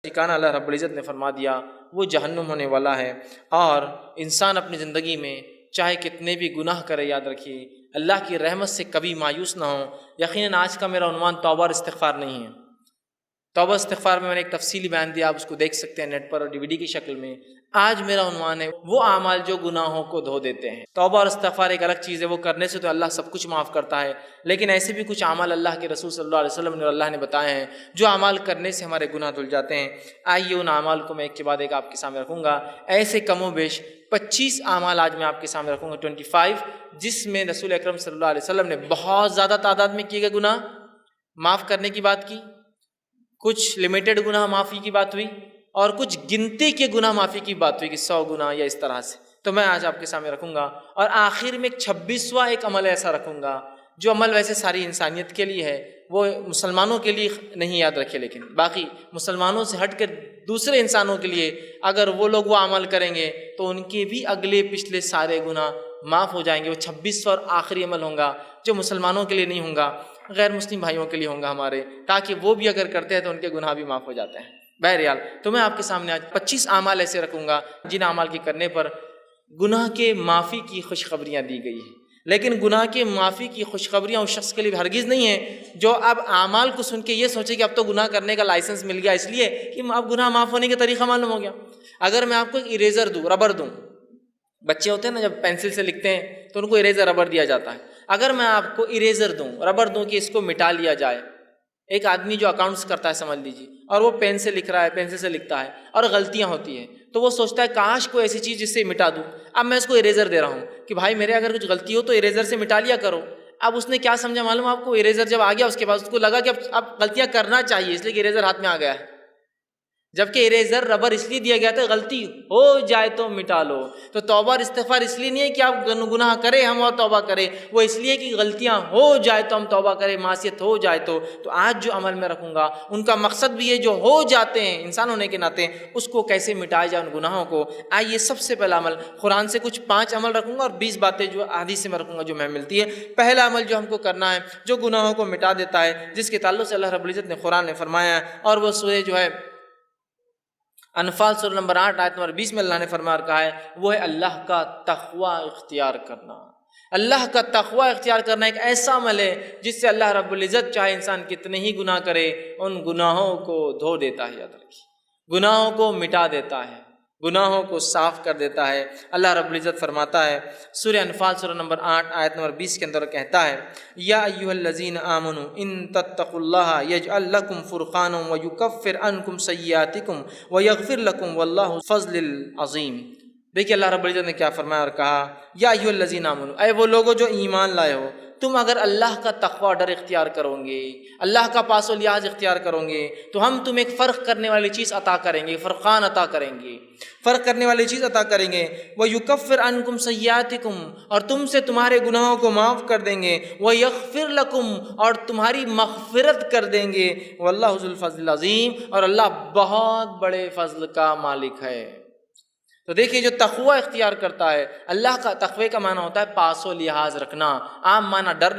ٹھکانہ اللہ رب العزت نے فرما دیا وہ جہنم ہونے والا ہے۔ اور انسان اپنی زندگی میں چاہے کتنے بھی گناہ کرے، یاد رکھیے اللہ کی رحمت سے کبھی مایوس نہ ہو۔ یقیناً آج کا میرا عنوان توبہ اور استغفار نہیں ہے۔ توبہ استغفار میں نے ایک تفصیلی بیان دیا، آپ اس کو دیکھ سکتے ہیں نیٹ پر اور DVD کی شکل میں۔ آج میرا عنوان ہے وہ اعمال جو گناہوں کو دھو دیتے ہیں۔ توبہ اور استغفار ایک الگ چیز ہے، وہ کرنے سے تو اللہ سب کچھ معاف کرتا ہے، لیکن ایسے بھی کچھ اعمال اللہ کے رسول صلی اللہ علیہ وسلم نے اور اللہ نے بتائے ہیں جو اعمال کرنے سے ہمارے گناہ دھل جاتے ہیں۔ آئیے ان اعمال کو میں ایک کے بعد ایک آپ کے سامنے رکھوں گا۔ ایسے کم و بیش 25 اعمال آج میں آپ کے سامنے رکھوں گا، 25، جس میں رسول اکرم صلی اللہ علیہ وسلم نے بہت زیادہ تعداد میں کیے گئے گناہ معاف کرنے کی بات کی، کچھ لمیٹڈ گناہ معافی کی بات ہوئی، اور کچھ گنتی کے گناہ معافی کی بات ہوئی کہ 100 گناہ یا اس طرح سے۔ تو میں آج آپ کے سامنے رکھوں گا، اور آخر میں ایک 26واں ایک عمل ایسا رکھوں گا جو عمل ویسے ساری انسانیت کے لیے ہے، وہ مسلمانوں کے لیے نہیں، یاد رکھے، لیکن باقی مسلمانوں سے ہٹ کر دوسرے انسانوں کے لیے اگر وہ لوگ وہ عمل کریں گے تو ان کے بھی اگلے پچھلے سارے گناہ معاف ہو جائیں گے۔ وہ 26واں اور آخری عمل ہوں گا جو مسلمانوں کے لیے نہیں ہوں گا، غیر مسلم بھائیوں کے لیے ہوں گا ہمارے، تاکہ وہ بھی اگر کرتے ہیں تو ان کے گناہ بھی معاف ہو جاتے ہیں۔ بہرحال تو میں آپ کے سامنے آج 25 اعمال ایسے رکھوں گا جن اعمال کے کرنے پر گناہ کے معافی کی خوشخبریاں دی گئی ہیں، لیکن گناہ کے معافی کی خوشخبریاں اس شخص کے لیے ہرگز نہیں ہیں جو اب اعمال کو سن کے یہ سوچے کہ اب تو گناہ کرنے کا لائسنس مل گیا، اس لیے کہ اب گناہ معاف ہونے کا طریقہ معلوم ہو گیا۔ اگر میں آپ کو ایک اریزر دوں، ربر دوں، بچے ہوتے ہیں نا جب پینسل سے لکھتے ہیں تو ان کو اریزر ربر دیا جاتا ہے، اگر میں آپ کو اریزر دوں، ربر دوں کہ اس کو مٹا لیا جائے، ایک آدمی جو اکاؤنٹس کرتا ہے سمجھ لیجیے، اور وہ پین سے لکھ رہا ہے، پینسل سے لکھتا ہے اور غلطیاں ہوتی ہیں، تو وہ سوچتا ہے کاش کوئی ایسی چیز جس سے مٹا دوں۔ اب میں اس کو اریزر دے رہا ہوں کہ بھائی میرے اگر کچھ غلطی ہو تو اریزر سے مٹا لیا کرو۔ اب اس نے کیا سمجھا معلوم آپ کو؟ اریزر جب آ گیا اس کے بعد اس کو لگا کہ اب غلطیاں کرنا چاہیے، اس لیے کہ اریزر ہاتھ میں آ گیا ہے، جبکہ اریزر ربر اس لیے دیا گیا تھا غلطی ہو جائے تو مٹا لو۔ تو توبہ اور استغفار اس لیے نہیں ہے کہ آپ گناہ کریں ہم اور توبہ کریں، وہ اس لیے کہ غلطیاں ہو جائے تو ہم توبہ کریں، معصیت ہو جائے تو آج جو عمل میں رکھوں گا ان کا مقصد بھی ہے جو ہو جاتے ہیں انسان ہونے کے ناطے اس کو کیسے مٹایا جائے ان گناہوں کو۔ آئیے سب سے پہلا عمل قرآن سے کچھ 5 عمل رکھوں گا اور 20 باتیں جو حدیث سے میں رکھوں گا جو میں ملتی ہے۔ پہلا عمل جو ہم کو کرنا ہے جو گناہوں کو مٹا دیتا ہے، جس کے تعلق سے اللہ رب العزت نے قرآن نے فرمایا ہے، اور وہ سورہ جو ہے انفال سورہ نمبر 8 آیت نمبر 20 میں اللہ نے فرما کہا ہے، وہ ہے اللہ کا تقوی اختیار کرنا۔ اللہ کا تقوی اختیار کرنا ایک ایسا عمل ہے جس سے اللہ رب العزت چاہے انسان کتنے ہی گناہ کرے ان گناہوں کو دھو دیتا ہے، یاد رکھیے، گناہوں کو مٹا دیتا ہے، گناہوں کو صاف کر دیتا ہے۔ اللہ رب العزت فرماتا ہے سورہ انفال سورہ نمبر 8 آیت نمبر 20 کے اندر کہتا ہے، یا ایھا الذین آمنوا ان تتقوا اللہ یجعل لکم فرقانا ویکفر عنکم سیئاتکم ویغفر لکم واللہ ذو الفضل العظیم۔ دیکھیے اللہ رب العزت نے کیا فرمایا اور کہا، یا ایھا الذین آمنوا، اے وہ لوگوں جو ایمان لائے ہو، تم اگر اللہ کا تقوی ڈر اختیار کرو گے، اللہ کا پاس و لحاظ اختیار کرو گے تو ہم تمہیں ایک فرق کرنے والی چیز عطا کریں گے، فرقان عطا کریں گے، فرق کرنے والی چیز عطا کریں گے۔ وَيُكَفِّرْ عَنْكُمْ سَيِّئَاتِكُمْ، اور تم سے تمہارے گناہوں کو معاف کر دیں گے، وَيَغْفِرْ لَكُمْ، اور تمہاری مغفرت کر دیں گے، وَاللَّهُ ذُو الْفَضْلِ الْعَظِيمِ، اور اللہ بہت بڑے فضل کا مالک ہے۔ تو دیکھیے جو تقوی اختیار کرتا ہے، اللہ کا تقوی کا معنی ہوتا ہے پاس و لحاظ رکھنا، عام معنی ڈر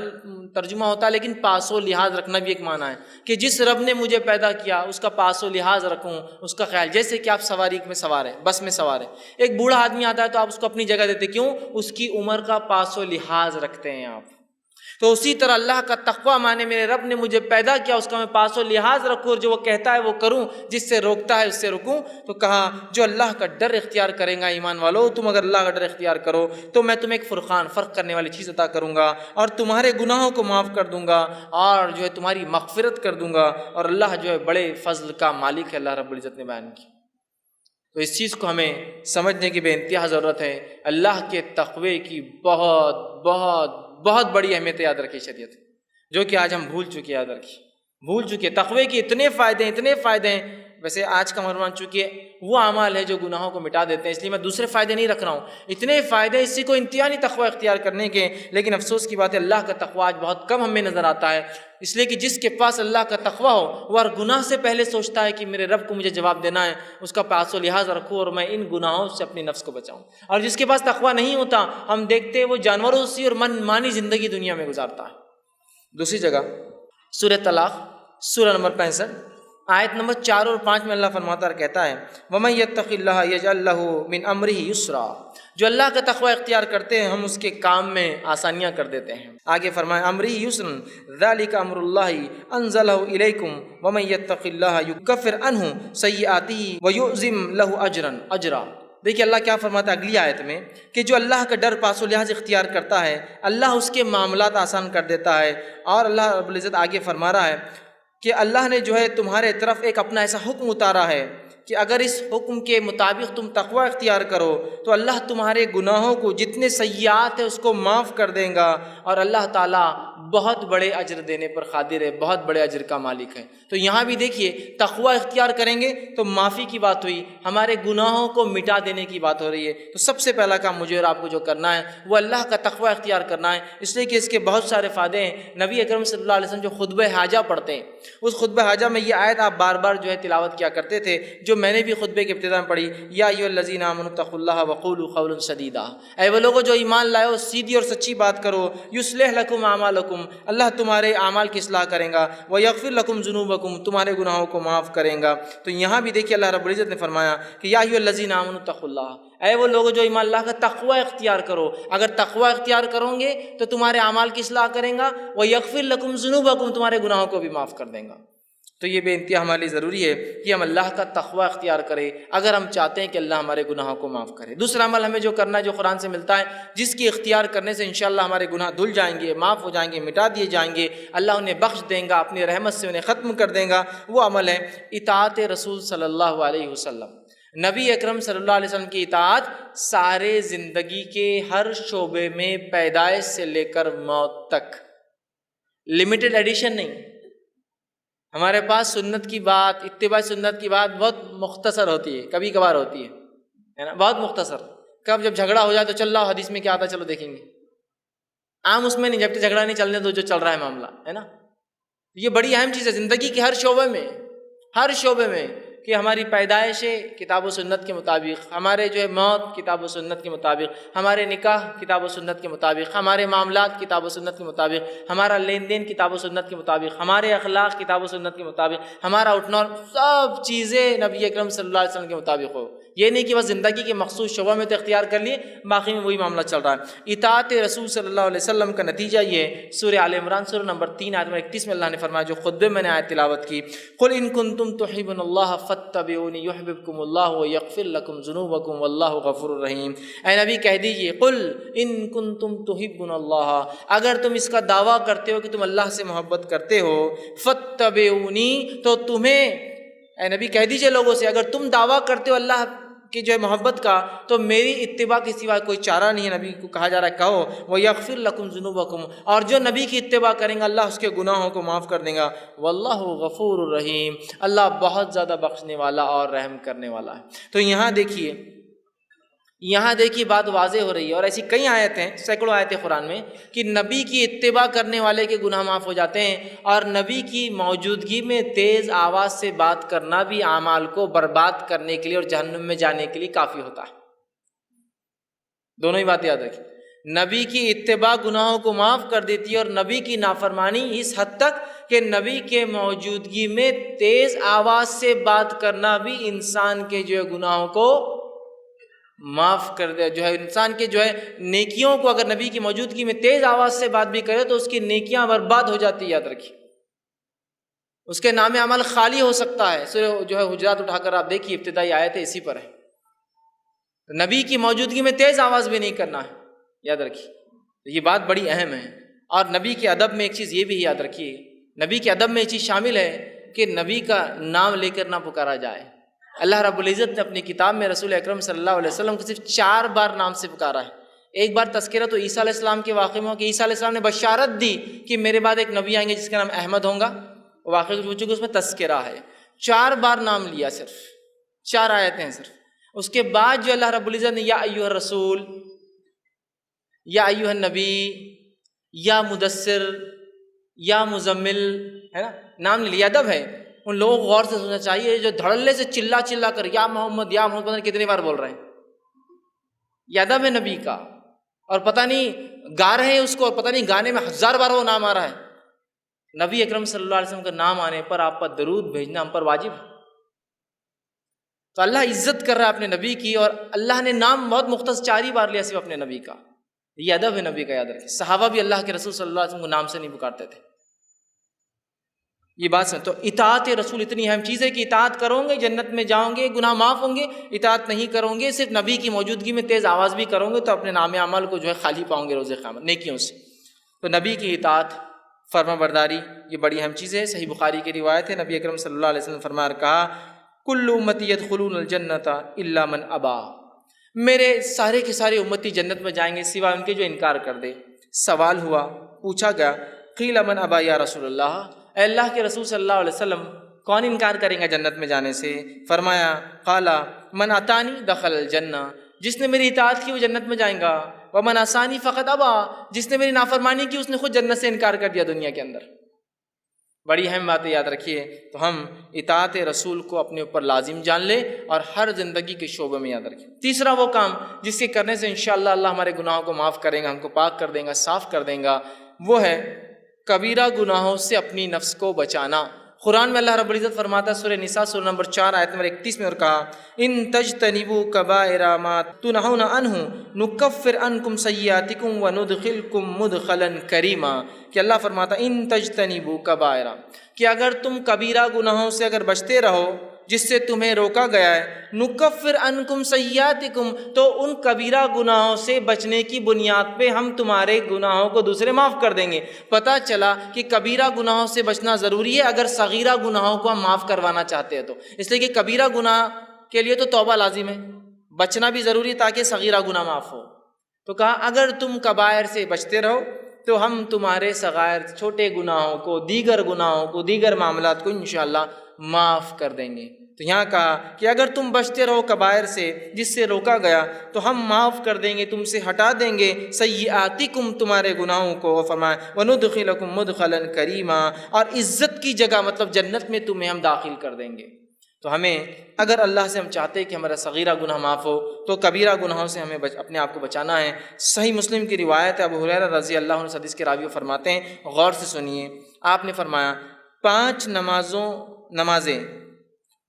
ترجمہ ہوتا ہے، لیکن پاس و لحاظ رکھنا بھی ایک معنی ہے کہ جس رب نے مجھے پیدا کیا اس کا پاس و لحاظ رکھوں، اس کا خیال۔ جیسے کہ آپ سواری میں سوار ہیں، بس میں سوار ہیں، ایک بوڑھا آدمی آتا ہے تو آپ اس کو اپنی جگہ دیتے، کیوں؟ اس کی عمر کا پاس و لحاظ رکھتے ہیں آپ۔ تو اسی طرح اللہ کا تقوی مانے میرے رب نے مجھے پیدا کیا، اس کا میں پاس و لحاظ رکھوں، اور جو وہ کہتا ہے وہ کروں، جس سے روکتا ہے اس سے رکوں۔ تو کہا جو اللہ کا ڈر اختیار کریں گا، ایمان والو تم اگر اللہ کا ڈر اختیار کرو تو میں تمہیں ایک فرقان، فرق کرنے والی چیز عطا کروں گا، اور تمہارے گناہوں کو معاف کر دوں گا، اور جو ہے تمہاری مغفرت کر دوں گا، اور اللہ جو ہے بڑے فضل کا مالک ہے، اللہ رب العزت نے بیان کی۔ تو اس چیز کو ہمیں سمجھنے کی بے انتہا ضرورت ہے۔ اللہ کے تقوی کی بہت بہت بہت بڑی اہمیت یاد رکھیے شریعت، جو کہ آج ہم بھول چکے، یاد رکھیے بھول چکے۔ تقوی کے اتنے فائدے ہیں، اتنے فائدے ہیں۔ ویسے آج کا عنوان چونکہ وہ اعمال ہے جو گناہوں کو مٹا دیتے ہیں، اس لیے میں دوسرے فائدے نہیں رکھ رہا ہوں، اتنے فائدے اسی کو انتہائی تقوی اختیار کرنے کے۔ لیکن افسوس کی بات ہے اللہ کا تقوی آج بہت کم ہمیں نظر آتا ہے، اس لیے کہ جس کے پاس اللہ کا تقوی ہو وہ ہر گناہ سے پہلے سوچتا ہے کہ میرے رب کو مجھے جواب دینا ہے، اس کا پاس و لحاظ رکھوں اور میں ان گناہوں سے اپنی نفس کو بچاؤں۔ اور جس کے پاس تقوی نہیں ہوتا، ہم دیکھتے ہیں وہ جانوروں سی اور من مانی زندگی دنیا میں گزارتا ہے۔ دوسری جگہ سورہ طلاق سورہ نمبر 65 آیت نمبر 4 اور 5 میں اللہ فرماتا اور کہتا ہے وَمَن يَتَّقِ اللَّهَ يَجْعَل لَّهُ مِنْ أَمْرِهِ يُسْرًا، جو اللہ کا تقوی اختیار کرتے ہیں ہم اس کے کام میں آسانیاں کر دیتے ہیں۔ آگے فرمائے امرِهِ يُسْرًا ذَلِكَ أَمْرُ اللَّهِ أَنزَلَهُ إِلَيْكُمْ وَمَن يَتَّقِ اللَّهَ يُكَفِّرْ عَنْهُ سَيِّئَاتِهِ وَيُعْظِمْ لَهُ أَجْرًا۔ دیکھیے اللہ کیا فرماتا ہے اگلی آیت میں کہ جو اللہ کا ڈر پاس و لحاظ اختیار کرتا ہے اللہ اس کے معاملات آسان کر دیتا ہے۔ اور اللہ رب العزت آگے فرما رہا ہے کہ اللہ نے جو ہے تمہارے طرف ایک اپنا ایسا حکم اتارا ہے کہ اگر اس حکم کے مطابق تم تقوی اختیار کرو تو اللہ تمہارے گناہوں کو جتنے سیئات ہیں اس کو معاف کر دے گا، اور اللہ تعالیٰ بہت بڑے اجر دینے پر قادر ہے، بہت بڑے اجر کا مالک ہے۔ تو یہاں بھی دیکھیے تقوی اختیار کریں گے تو معافی کی بات ہوئی، ہمارے گناہوں کو مٹا دینے کی بات ہو رہی ہے۔ تو سب سے پہلا کام مجھے اور آپ کو جو کرنا ہے وہ اللہ کا تقوی اختیار کرنا ہے، اس لیے کہ اس کے بہت سارے فائدے ہیں۔ نبی اکرم صلی اللہ علیہ وسلم جو خطبہ حاجہ پڑھتے ہیں اس خطبہ حاجہ میں یہ آیت آپ بار بار جو ہے تلاوت کیا کرتے تھے، جو میں نے بھی خطبے کے ابتدا میں پڑھی، یا ایھا الذین آمنوا اتقوا اللہ وقولوا قولا سدیدا، اے وہ لوگوں جو ایمان لائے ہو سیدھی اور سچی بات کرو، یصلح لکم اعمالکم، اللہ تمہارے اعمال کی اصلاح کرے گا، ویغفر لکم ذنوبکم، تمہارے گناہوں کو معاف کرے گا۔ تو یہاں بھی دیکھیے اللہ رب العزت نے فرمایا کہ یا ایھا الذین آمنوا اتقوا اللہ، اے وہ لوگوں جو ایمان اللہ کا تقوی اختیار کرو، اگر تقوی اختیار کرو گے تو تمہارے اعمال کی اصلاح کریں گا، ویغفر لکم ذنوبکم، تمہارے گناہوں کو بھی معاف کر دیں گا۔ تو یہ بے انتہا ہمارے لیے ضروری ہے کہ ہم اللہ کا تقوی اختیار کریں اگر ہم چاہتے ہیں کہ اللہ ہمارے گناہوں کو معاف کرے۔ دوسرا عمل ہمیں جو کرنا ہے جو قرآن سے ملتا ہے، جس کی اختیار کرنے سے انشاءاللہ ہمارے گناہ دھل جائیں گے، معاف ہو جائیں گے، مٹا دیے جائیں گے، اللہ انہیں بخش دیں گا، اپنی رحمت سے انہیں ختم کر دیں گا، وہ عمل ہے اطاعت رسول صلی اللہ علیہ وسلم۔ نبی اکرم صلی اللہ علیہ وسلم کی اطاعت سارے زندگی کے ہر شعبے میں، پیدائش سے لے کر موت تک، لمیٹڈ ایڈیشن نہیں۔ ہمارے پاس سنت کی بات، اتباع سنت کی بات بہت مختصر ہوتی ہے، کبھی کبھار ہوتی ہے نا، بہت مختصر۔ کب جب جھگڑا ہو جائے تو چل رہا ہو حدیث میں کیا آتا ہے چلو دیکھیں گے، عام اس میں نہیں، جب تک جھگڑا نہیں چلنے دو جو چل رہا ہے معاملہ ہے نا۔ یہ بڑی اہم چیز ہے زندگی کے ہر شعبے میں، ہر شعبے میں، کہ ہماری پیدائش کتاب و سنت کے مطابق، ہمارے جو ہے موت کتاب و سنت کے مطابق، ہمارے نکاح کتاب و سنت کے مطابق، ہمارے معاملات کتاب و سنت کے مطابق، ہمارا لین دین کتاب و سنت کے مطابق، ہمارے اخلاق کتاب و سنت کے مطابق، ہمارا اٹھنا، سب چیزیں نبی اکرم صلی اللہ علیہ وسلم کے مطابق ہو۔ یہ نہیں کہ بس زندگی کے مخصوص شعبہ میں تو اختیار کر لیے باقی میں وہی معاملہ چل رہا ہے۔ اطاعت رسول صلی اللہ علیہ وسلم کا نتیجہ یہ سورہ آل عمران سورہ نمبر 3 آیت نمبر 31 میں اللہ نے فرمایا، جو خطبے میں نے آیت تلاوت کی، قل ان کنتم تحبون اللہ فاتبعونی یحببکم اللہ ویغفر لکم ذنوبکم واللہ غفور الرحیم۔ اے نبی کہہ دیجئے، قل ان کنتم تحبون اللہ، اگر تم اس کا دعویٰ کرتے ہو کہ تم اللہ سے محبت کرتے ہو، فاتبعونی، تو تمہیں، اے نبی کہہ دیجئے لوگوں سے، اگر تم دعویٰ کرتے ہو اللہ کی جو ہے محبت کا تو میری اتباع کے سوا کوئی چارہ نہیں ہے۔ نبی کو کہا جا رہا ہے کہو وَيَغْفِرْ لَكُمْ ذُنُوبَكُمْ، اور جو نبی کی اتباع کریں گا اللہ اس کے گناہوں کو معاف کر دے گا، واللہ غفور الرحیم، اللہ بہت زیادہ بخشنے والا اور رحم کرنے والا ہے۔ تو یہاں دیکھیے بات واضح ہو رہی ہے، اور ایسی کئی آیتیں، سینکڑوں آیتیں قرآن میں، کہ نبی کی اتباع کرنے والے کے گناہ معاف ہو جاتے ہیں، اور نبی کی موجودگی میں تیز آواز سے بات کرنا بھی اعمال کو برباد کرنے کے لیے اور جہنم میں جانے کے لیے کافی ہوتا ہے۔ دونوں ہی بات یاد رکھیں، نبی کی اتباع گناہوں کو معاف کر دیتی ہے، اور نبی کی نافرمانی اس حد تک کہ نبی کے موجودگی میں تیز آواز سے بات کرنا بھی انسان کے جو ہے گناہوں کو معاف کر دے، جو ہے انسان کے جو ہے نیکیوں کو، اگر نبی کی موجودگی میں تیز آواز سے بات بھی کرے تو اس کی نیکیاں برباد ہو جاتی ہے، یاد رکھیے، اس کے نام عمل خالی ہو سکتا ہے۔ سورہ جو ہے حجرات اٹھا کر آپ دیکھیے، ابتدائی آیت ہے اسی پر ہے، نبی کی موجودگی میں تیز آواز بھی نہیں کرنا ہے، یاد رکھیے، یہ بات بڑی اہم ہے۔ اور نبی کے ادب میں ایک چیز یہ بھی یاد رکھیے، نبی کے ادب میں یہ چیز شامل ہے کہ نبی کا نام لے کر نہ پکارا جائے۔ اللہ رب العزت نے اپنی کتاب میں رسول اکرم صلی اللہ علیہ وسلم کو صرف 4 بار نام سے پکارا ہے۔ ایک بار تذکرہ تو عیسیٰ علیہ السلام کے واقعے میں ہو کہ عیسیٰ علیہ السلام نے بشارت دی کہ میرے بعد ایک نبی آئیں گے جس کا نام احمد ہوگا، واقعے کو پوچھو کہ اس میں تذکرہ ہے، 4 بار نام لیا، صرف 4 آیتیں ہیں صرف۔ اس کے بعد جو اللہ رب العزت نے یا ایھا الرسول، یا ایھا النبی، یا مدثر، یا مزمل، ہے نا، نام لے لیا۔ ادب ہے، ان لوگوں کو غور سے سننا چاہیے جو دھڑلے سے چلا کر یا محمد یا محمد، پتہ نہیں کتنی بار بول رہے ہیں، یہ ادب ہے نبی کا، اور پتہ نہیں گا رہے ہیں اس کو، اور پتہ نہیں گانے میں 1000 بار وہ نام آ رہا ہے، نبی اکرم صلی اللہ علیہ وسلم کا نام آنے پر آپ پر درود بھیجنا ہم پر واجب ہے۔ تو اللہ عزت کر رہا ہے اپنے نبی کی، اور اللہ نے نام بہت مختص 4 ہی بار لیا صرف اپنے نبی کا۔ یہ ادب ہے نبی کا، یاد رکھیں۔ صحابہ بھی اللہ کے رسول صلی اللہ علیہ وسلم کو نام سے نہیں پکارتے تھے۔ یہ بات سمجھ، تو اطاعت رسول اتنی اہم چیز ہے کہ اطاعت کرو گے جنت میں جاؤ گے، گناہ معاف ہوں گے۔ اطاعت نہیں کرو گے، صرف نبی کی موجودگی میں تیز آواز بھی کرو گے، تو اپنے نام عمل کو جو ہے خالی پاؤں گے روز قیامت نیکیوں سے۔ تو نبی کی اطاعت، فرما برداری، یہ بڑی اہم چیز ہے۔ صحیح بخاری کی روایت ہے، نبی اکرم صلی اللہ علیہ وسلم فرمایا کہا کل امتی یدخلون الجنت الا من ابا، میرے سارے کے سارے امتی جنت میں جائیں گے سوائے ان کے جو انکار کر دے۔ سوال ہوا، پوچھا گیا قیل من ابا یا رسول اللہ، اے اللہ کے رسول صلی اللہ علیہ وسلم کون انکار کریں گا جنت میں جانے سے؟ فرمایا قالا من اطانی دخل الجنہ، جس نے میری اطاعت کی وہ جنت میں جائیں گا، ومن عصانی فقط ابا، جس نے میری نافرمانی کی اس نے خود جنت سے انکار کر دیا دنیا کے اندر۔ بڑی اہم باتیں یاد رکھیے۔ تو ہم اطاعت رسول کو اپنے اوپر لازم جان لیں اور ہر زندگی کے شعبے میں یاد رکھیں۔ تیسرا وہ کام جس کے کرنے سے انشاءاللہ اللہ ہمارے گناہوں کو معاف کرے گا، ہم کو پاک کر دے گا، صاف کر دے گا، وہ ہے کبیرہ گناہوں سے اپنی نفس کو بچانا۔ قرآن میں اللہ رب العزت فرماتا ہے سورہ نساء سورہ نمبر 4 آیت نمبر 31 میں، اور کہا ان تجتنبوا کبائر ما تنہون عنہ نکفر عنکم سیئاتکم وندخلکم مدخلا کریما، کہ اللہ فرماتا ہے ان تجتنبوا کبائر، کہ اگر تم کبیرہ گناہوں سے اگر بچتے رہو جس سے تمہیں روکا گیا ہے، نکفر عنکم سیئاتکم، تو ان کبیرہ گناہوں سے بچنے کی بنیاد پہ ہم تمہارے گناہوں کو دوسرے معاف کر دیں گے۔ پتہ چلا کہ کبیرہ گناہوں سے بچنا ضروری ہے اگر صغیرہ گناہوں کو ہم معاف کروانا چاہتے ہیں تو، اس لیے کہ کبیرہ گناہ کے لیے تو توبہ لازم ہے، بچنا بھی ضروری ہے تاکہ صغیرہ گناہ معاف ہو۔ تو کہا اگر تم کبائر سے بچتے رہو تو ہم تمہارے صغائر چھوٹے گناہوں کو، دیگر گناہوں کو، دیگر معاملات کو انشاءاللہ معاف کر دیں گے۔ تو یہاں کہا کہ اگر تم بچتے رہو کبائر سے جس سے روکا گیا تو ہم معاف کر دیں گے، تم سے ہٹا دیں گے سیئاتکم تمہارے گناہوں کو، فرمایا وندخلکم مدخلا کریما، اور عزت کی جگہ مطلب جنت میں تمہیں ہم داخل کر دیں گے۔ تو ہمیں اگر اللہ سے ہم چاہتے ہیں کہ ہمارا صغیرہ گناہ معاف ہو تو کبیرہ گناہوں سے ہمیں اپنے آپ کو بچانا ہے۔ صحیح مسلم کی روایت ہے، ابو ہریرہ رضی اللہ عنہ حدیث کے راوی فرماتے ہیں، غور سے سنیے، آپ نے فرمایا 5 نمازیں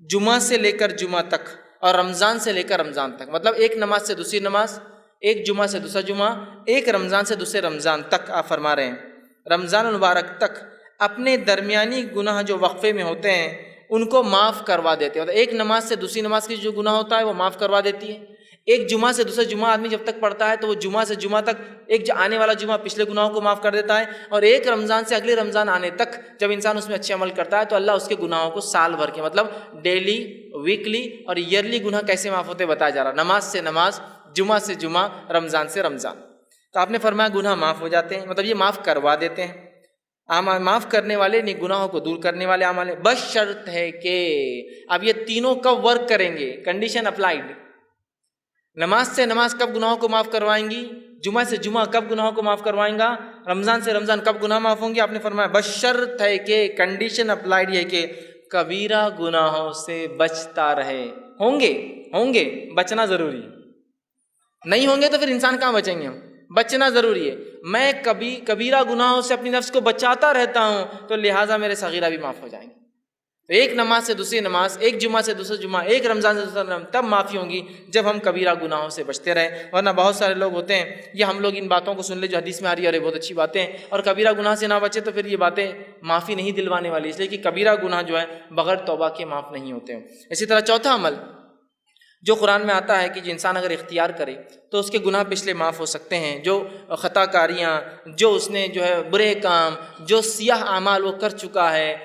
جمعہ سے لے کر جمعہ تک اور رمضان سے لے کر رمضان تک، مطلب ایک نماز سے دوسری نماز، ایک جمعہ سے دوسرا جمعہ، ایک رمضان سے دوسرے رمضان تک، آپ فرما رہے ہیں رمضان المبارک تک اپنے درمیانی گناہ جو وقفے میں ہوتے ہیں ان کو معاف کروا دیتے ہیں۔ ایک نماز سے دوسری نماز کی جو گناہ ہوتا ہے وہ معاف کروا دیتی ہے۔ ایک جمعہ سے دوسرا جمعہ آدمی جب تک پڑھتا ہے تو وہ جمعہ سے جمعہ تک ایک آنے والا جمعہ پچھلے گناہوں کو معاف کر دیتا ہے، اور ایک رمضان سے اگلے رمضان آنے تک جب انسان اس میں اچھے عمل کرتا ہے تو اللہ اس کے گناہوں کو سال بھر کے، مطلب ڈیلی، ویکلی اور ایئرلی گناہ کیسے معاف ہوتے بتایا جا رہا، نماز سے نماز، جمعہ سے جمعہ، رمضان سے رمضان۔ تو آپ نے فرمایا گناہ معاف ہو جاتے ہیں، مطلب یہ معاف کروا دیتے ہیں۔ معاف کرنے والے نہیں، گناہوں کو دور کرنے والے اعمال ہیں، بس شرط ہے کہ اب یہ تینوں کب ورک کریں گے، کنڈیشن اپلائیڈ۔ نماز سے نماز کب گناہوں کو معاف کروائیں گی، جمعہ سے جمعہ کب گناہوں کو معاف کروائیں گا، رمضان سے رمضان کب گناہ معاف ہوں گے؟ آپ نے فرمایا بس شرط ہے کہ، کنڈیشن اپلائیڈ ہے کہ کبیرہ گناہوں سے بچتا رہے۔ ہوں گے بچنا ضروری ہے، نہیں ہوں گے تو پھر انسان کہاں بچیں گے ہم؟ بچنا ضروری ہے۔ میں کبیرہ گناہوں سے اپنی نفس کو بچاتا رہتا ہوں تو لہٰذا میرے صغیرہ بھی معاف ہو جائیں گے۔ ایک نماز سے دوسری نماز، ایک جمعہ سے دوسرا جمعہ، ایک رمضان سے دوسرا رمضان، تب معافی ہوں گی جب ہم کبیرہ گناہوں سے بچتے رہیں۔ ورنہ بہت سارے لوگ ہوتے ہیں، یہ ہم لوگ ان باتوں کو سن لے جو حدیث میں آ رہی ہے، ارے بہت اچھی باتیں، اور کبیرہ گناہ سے نہ بچے تو پھر یہ باتیں معافی نہیں دلوانے والی، اس لیے کہ کبیرہ گناہ جو ہے بغیر توبہ کے معاف نہیں ہوتے ہیں۔ اسی طرح چوتھا عمل جو قرآن میں آتا ہے کہ جو انسان اگر اختیار کرے تو اس کے گناہ پچھلے معاف ہو سکتے ہیں، جو خطا کاریاں، جو اس نے جو ہے برے کام، جو سیاہ اعمال وہ کر چکا ہے،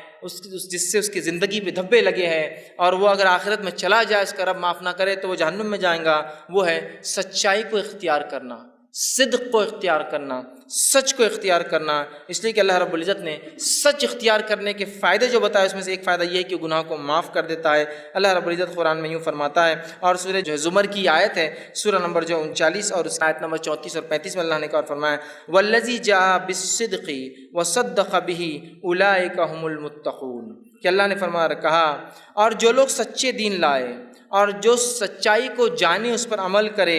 جس سے اس کی زندگی پہ دھبے لگے ہیں، اور وہ اگر آخرت میں چلا جائے اس کا رب معاف نہ کرے تو وہ جہنم میں جائیں گا، وہ ہے سچائی کو اختیار کرنا، صدق کو اختیار کرنا، سچ کو اختیار کرنا۔ اس لیے کہ اللہ رب العزت نے سچ اختیار کرنے کے فائدے جو بتائے اس میں سے ایک فائدہ یہ ہے کہ گناہ کو معاف کر دیتا ہے۔ اللہ رب العزت قرآن میں یوں فرماتا ہے، اور سورہ جو زمر کی آیت ہے، سورہ نمبر جو 39 اور اس آیت نمبر 34 اور 35 میں اللہ نے کہا اور فرمایا والذی جاء بالصدق وصدق به اولئک هم المتقون، کہ اللہ نے فرمایا کہا اور جو لوگ سچے دین لائے اور جو سچائی کو جانے اس پر عمل کرے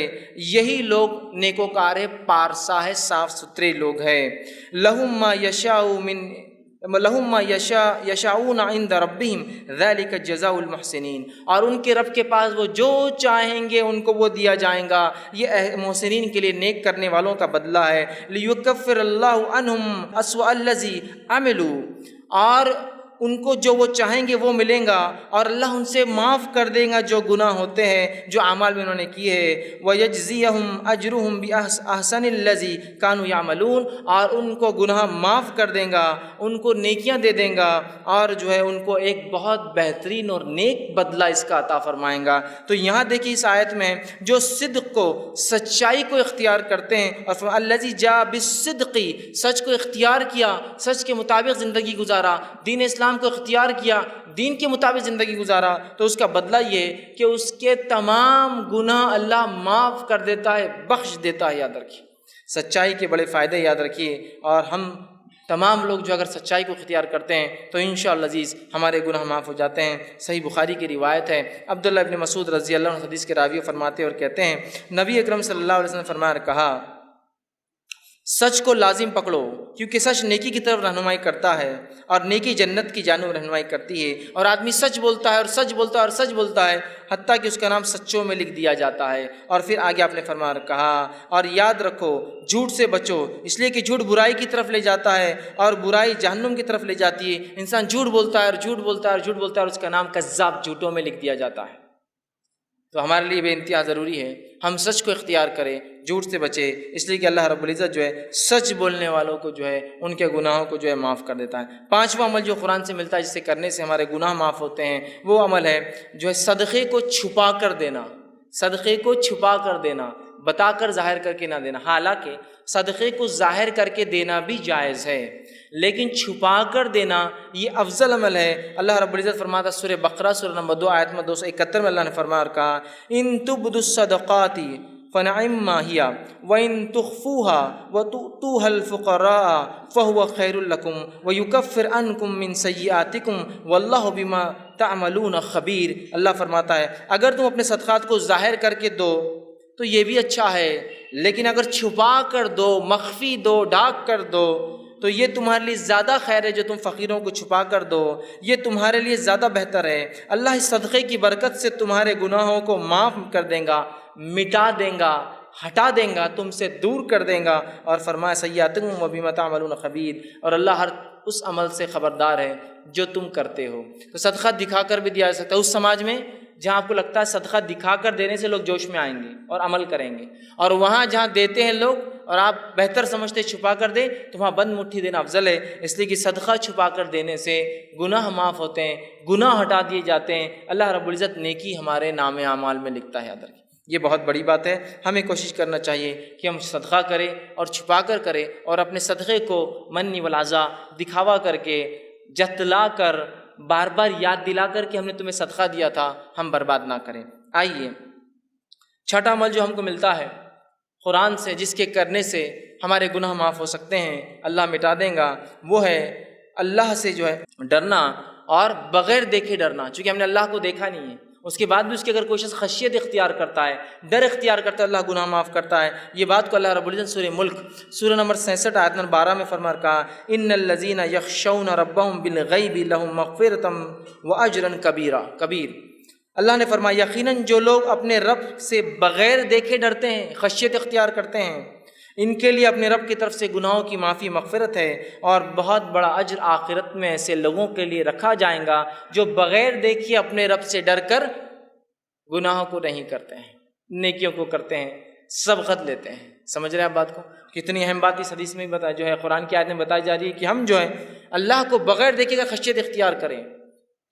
یہی لوگ نیکوکار ہے، پارسا ہے، صاف ستھرے لوگ ہیں۔ لہم ما یشاء من لہم ما یشاؤون عند ربہم ذالک جزاء المحسنین، اور ان کے رب کے پاس وہ جو چاہیں گے ان کو وہ دیا جائیں گا، یہ محسنین کے لیے، نیک کرنے والوں کا بدلہ ہے۔ لیکفر اللہ عنہم اسوأ الذی عملوا، اور ان کو جو وہ چاہیں گے وہ ملیں گا، اور اللہ ان سے معاف کر دے گا جو گناہ ہوتے ہیں جو اعمال میں انہوں نے کیے ہیں۔ وَيَجْزِيَهُمْ أَجْرُهُمْ بِأَحْسَنِ الَّذِي كَانُوا يَعْمَلُونَ، اور ان کو گناہ معاف کر دیں گا، ان کو نیکیاں دے دیں گا، اور جو ہے ان کو ایک بہت بہترین اور نیک بدلہ اس کا عطا فرمائیں گا۔ تو یہاں دیکھیے اس آیت میں جو صدق کو، سچائی کو اختیار کرتے ہیں، اور الَّذِي جَاءَ بِالصِّدْقِ، سچ کو اختیار کیا، سچ کے مطابق زندگی گزارا، دین اسلام کو اختیار کیا، دین کے مطابق زندگی گزارا، تو اس کا بدلہ یہ کہ اس کے تمام گناہ اللہ معاف کر دیتا ہے، بخش دیتا ہے۔ یاد رکھیے سچائی کے بڑے فائدے، یاد رکھیے، اور ہم تمام لوگ جو اگر سچائی کو اختیار کرتے ہیں تو انشاءاللہ عزیز ہمارے گناہ معاف ہو جاتے ہیں۔ صحیح بخاری کی روایت ہے، عبداللہ ابن مسعود رضی اللہ عنہ حدیث کے راوی فرماتے ہیں اور کہتے ہیں، نبی اکرم صلی اللہ علیہ وسلم نے فرمایا، کہا سچ کو لازم پکڑو، کیونکہ سچ نیکی کی طرف رہنمائی کرتا ہے، اور نیکی جنت کی جانب رہنمائی کرتی ہے۔ اور آدمی سچ بولتا ہے اور سچ بولتا ہے اور سچ بولتا ہے، حتیٰ کہ اس کا نام سچوں میں لکھ دیا جاتا ہے۔ اور پھر آگے آپ نے فرمایا، کہا اور یاد رکھو جھوٹ سے بچو، اس لیے کہ جھوٹ برائی کی طرف لے جاتا ہے، اور برائی جہنم کی طرف لے جاتی ہے۔ انسان جھوٹ بولتا ہے اور جھوٹ بولتا ہے اور جھوٹ بولتا ہے، اور اس کا نام کذاب، جھوٹوں میں لکھ دیا جاتا ہے۔ تو ہمارے لیے بے انتہا ضروری ہے ہم سچ کو اختیار کریں، جھوٹ سے بچے، اس لیے کہ اللہ رب العزت جو ہے سچ بولنے والوں کو جو ہے ان کے گناہوں کو جو ہے معاف کر دیتا ہے۔ پانچواں عمل جو قرآن سے ملتا ہے، جسے کرنے سے ہمارے گناہ معاف ہوتے ہیں، وہ عمل ہے جو ہے صدقے کو چھپا کر دینا۔ صدقے کو چھپا کر دینا، بتا کر ظاہر کر کے نہ دینا۔ حالانکہ صدقے کو ظاہر کر کے دینا بھی جائز ہے، لیکن چھپا کر دینا یہ افضل عمل ہے۔ اللہ رب العزت فرماتا ہے سورہ بقرہ سورہ نمبر 2 آیت میں 271 میں اللہ نے فرمایا اور کہا، ان تبدوا الصدقات فنعم ما هي وان تخفوها وتؤتوها الفقراء فهو خير لكم ويكفر عنكم من سيئاتكم والله بما تعملون خبير۔ اللہ فرماتا ہے اگر تم اپنے صدقات کو ظاہر کر کے دو تو یہ بھی اچھا ہے، لیکن اگر چھپا کر دو، مخفی دو، ڈھانک کر دو، تو یہ تمہارے لیے زیادہ خیر ہے۔ جو تم فقیروں کو چھپا کر دو یہ تمہارے لیے زیادہ بہتر ہے۔ اللہ اس صدقے کی برکت سے تمہارے گناہوں کو معاف کر دے گا، مٹا دے گا، ہٹا دیں گا، تم سے دور کر دیں گا۔ اور فرمایا سیئاتکم وبما تعملون خبیر، اور اللہ ہر اس عمل سے خبردار ہے جو تم کرتے ہو۔ تو صدقہ دکھا کر بھی دیا جا سکتا ہے اس سماج میں جہاں آپ کو لگتا ہے صدقہ دکھا کر دینے سے لوگ جوش میں آئیں گے اور عمل کریں گے، اور وہاں جہاں دیتے ہیں لوگ اور آپ بہتر سمجھتے چھپا کر دیں تو وہاں بند مٹھی دینا افضل ہے، اس لیے کہ صدقہ چھپا کر دینے سے گناہ معاف ہوتے ہیں، گناہ ہٹا دیے جاتے ہیں، اللہ رب العزت نیکی ہمارے نام اعمال میں لکھتا ہے۔ یاد رکھیں یہ بہت بڑی بات ہے، ہمیں کوشش کرنا چاہیے کہ ہم صدقہ کریں اور چھپا کر کریں، اور اپنے صدقے کو منی والعزا دکھاوا کر کے، جتلا کر، بار بار یاد دلا کر کہ ہم نے تمہیں صدقہ دیا تھا، ہم برباد نہ کریں۔ آئیے چھٹا عمل جو ہم کو ملتا ہے قرآن سے، جس کے کرنے سے ہمارے گناہ معاف ہو سکتے ہیں، اللہ مٹا دیں گا، وہ ہے اللہ سے جو ہے ڈرنا، اور بغیر دیکھے ڈرنا۔ چونکہ ہم نے اللہ کو دیکھا نہیں ہے، اس کے بعد بھی اس کے اگر کوئی شخص خشیت اختیار کرتا ہے، ڈر اختیار کرتا ہے، اللہ گناہ معاف کرتا ہے۔ یہ بات کو اللہ رب العزت سورہ ملک سورہ نمبر 66 آیت نمبر 12 میں فرما کہا، ان الذین یخشون ربهم بالغیب لهم مغفرۃ واجرا کبیر۔ اللہ نے فرمایا یقیناً جو لوگ اپنے رب سے بغیر دیکھے ڈرتے ہیں، خشیت اختیار کرتے ہیں، ان کے لیے اپنے رب کی طرف سے گناہوں کی معافی، مغفرت ہے، اور بہت بڑا اجر آخرت میں ایسے لوگوں کے لیے رکھا جائے گا جو بغیر دیکھے اپنے رب سے ڈر کر گناہوں کو نہیں کرتے ہیں، نیکیوں کو کرتے ہیں، سبقت لیتے ہیں۔ سمجھ رہے ہیں آپ بات کو؟ کتنی اہم بات اس حدیث میں بتایا، جو ہے قرآن کی آیت میں بتائی جا رہی ہے کہ ہم جو ہے اللہ کو بغیر دیکھے کا خشیت اختیار کریں،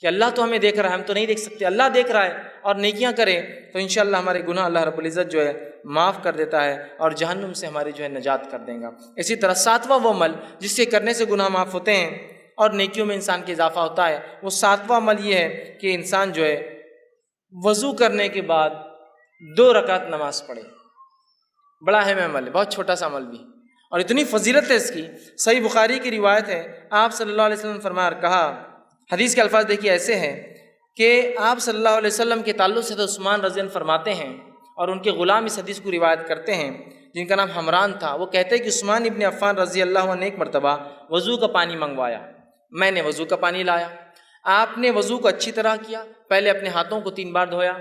کہ اللہ تو ہمیں دیکھ رہا ہے، ہم تو نہیں دیکھ سکتے، اللہ دیکھ رہا ہے، اور نیکیاں کریں تو انشاءاللہ ہمارے گناہ اللہ رب العزت جو ہے معاف کر دیتا ہے، اور جہنم سے ہماری جو ہے نجات کر دیں گا۔ اسی طرح ساتواں وہ عمل جس کے کرنے سے گناہ معاف ہوتے ہیں اور نیکیوں میں انسان کے اضافہ ہوتا ہے، وہ ساتواں عمل یہ ہے کہ انسان جو ہے وضو کرنے کے بعد 2 رکعت نماز پڑھے۔ بڑا اہم عمل ہے، بہت چھوٹا سا عمل بھی، اور اتنی فضیلت ہے اس کی۔ صحیح بخاری کی روایت ہے، آپ صلی اللہ علیہ وسلم نے فرمایا اور کہا، حدیث کے الفاظ دیکھیے ایسے ہیں کہ آپ صلی اللہ علیہ وسلم کے تعلق سے تو عثمان رضی اللہ عنہ فرماتے ہیں، اور ان کے غلام اس حدیث کو روایت کرتے ہیں جن کا نام حمران تھا، وہ کہتے ہیں کہ عثمان ابن عفان رضی اللہ عنہ نے ایک مرتبہ وضو کا پانی منگوایا، میں نے وضو کا پانی لایا، آپ نے وضو کو اچھی طرح کیا، پہلے اپنے ہاتھوں کو 3 بار دھویا،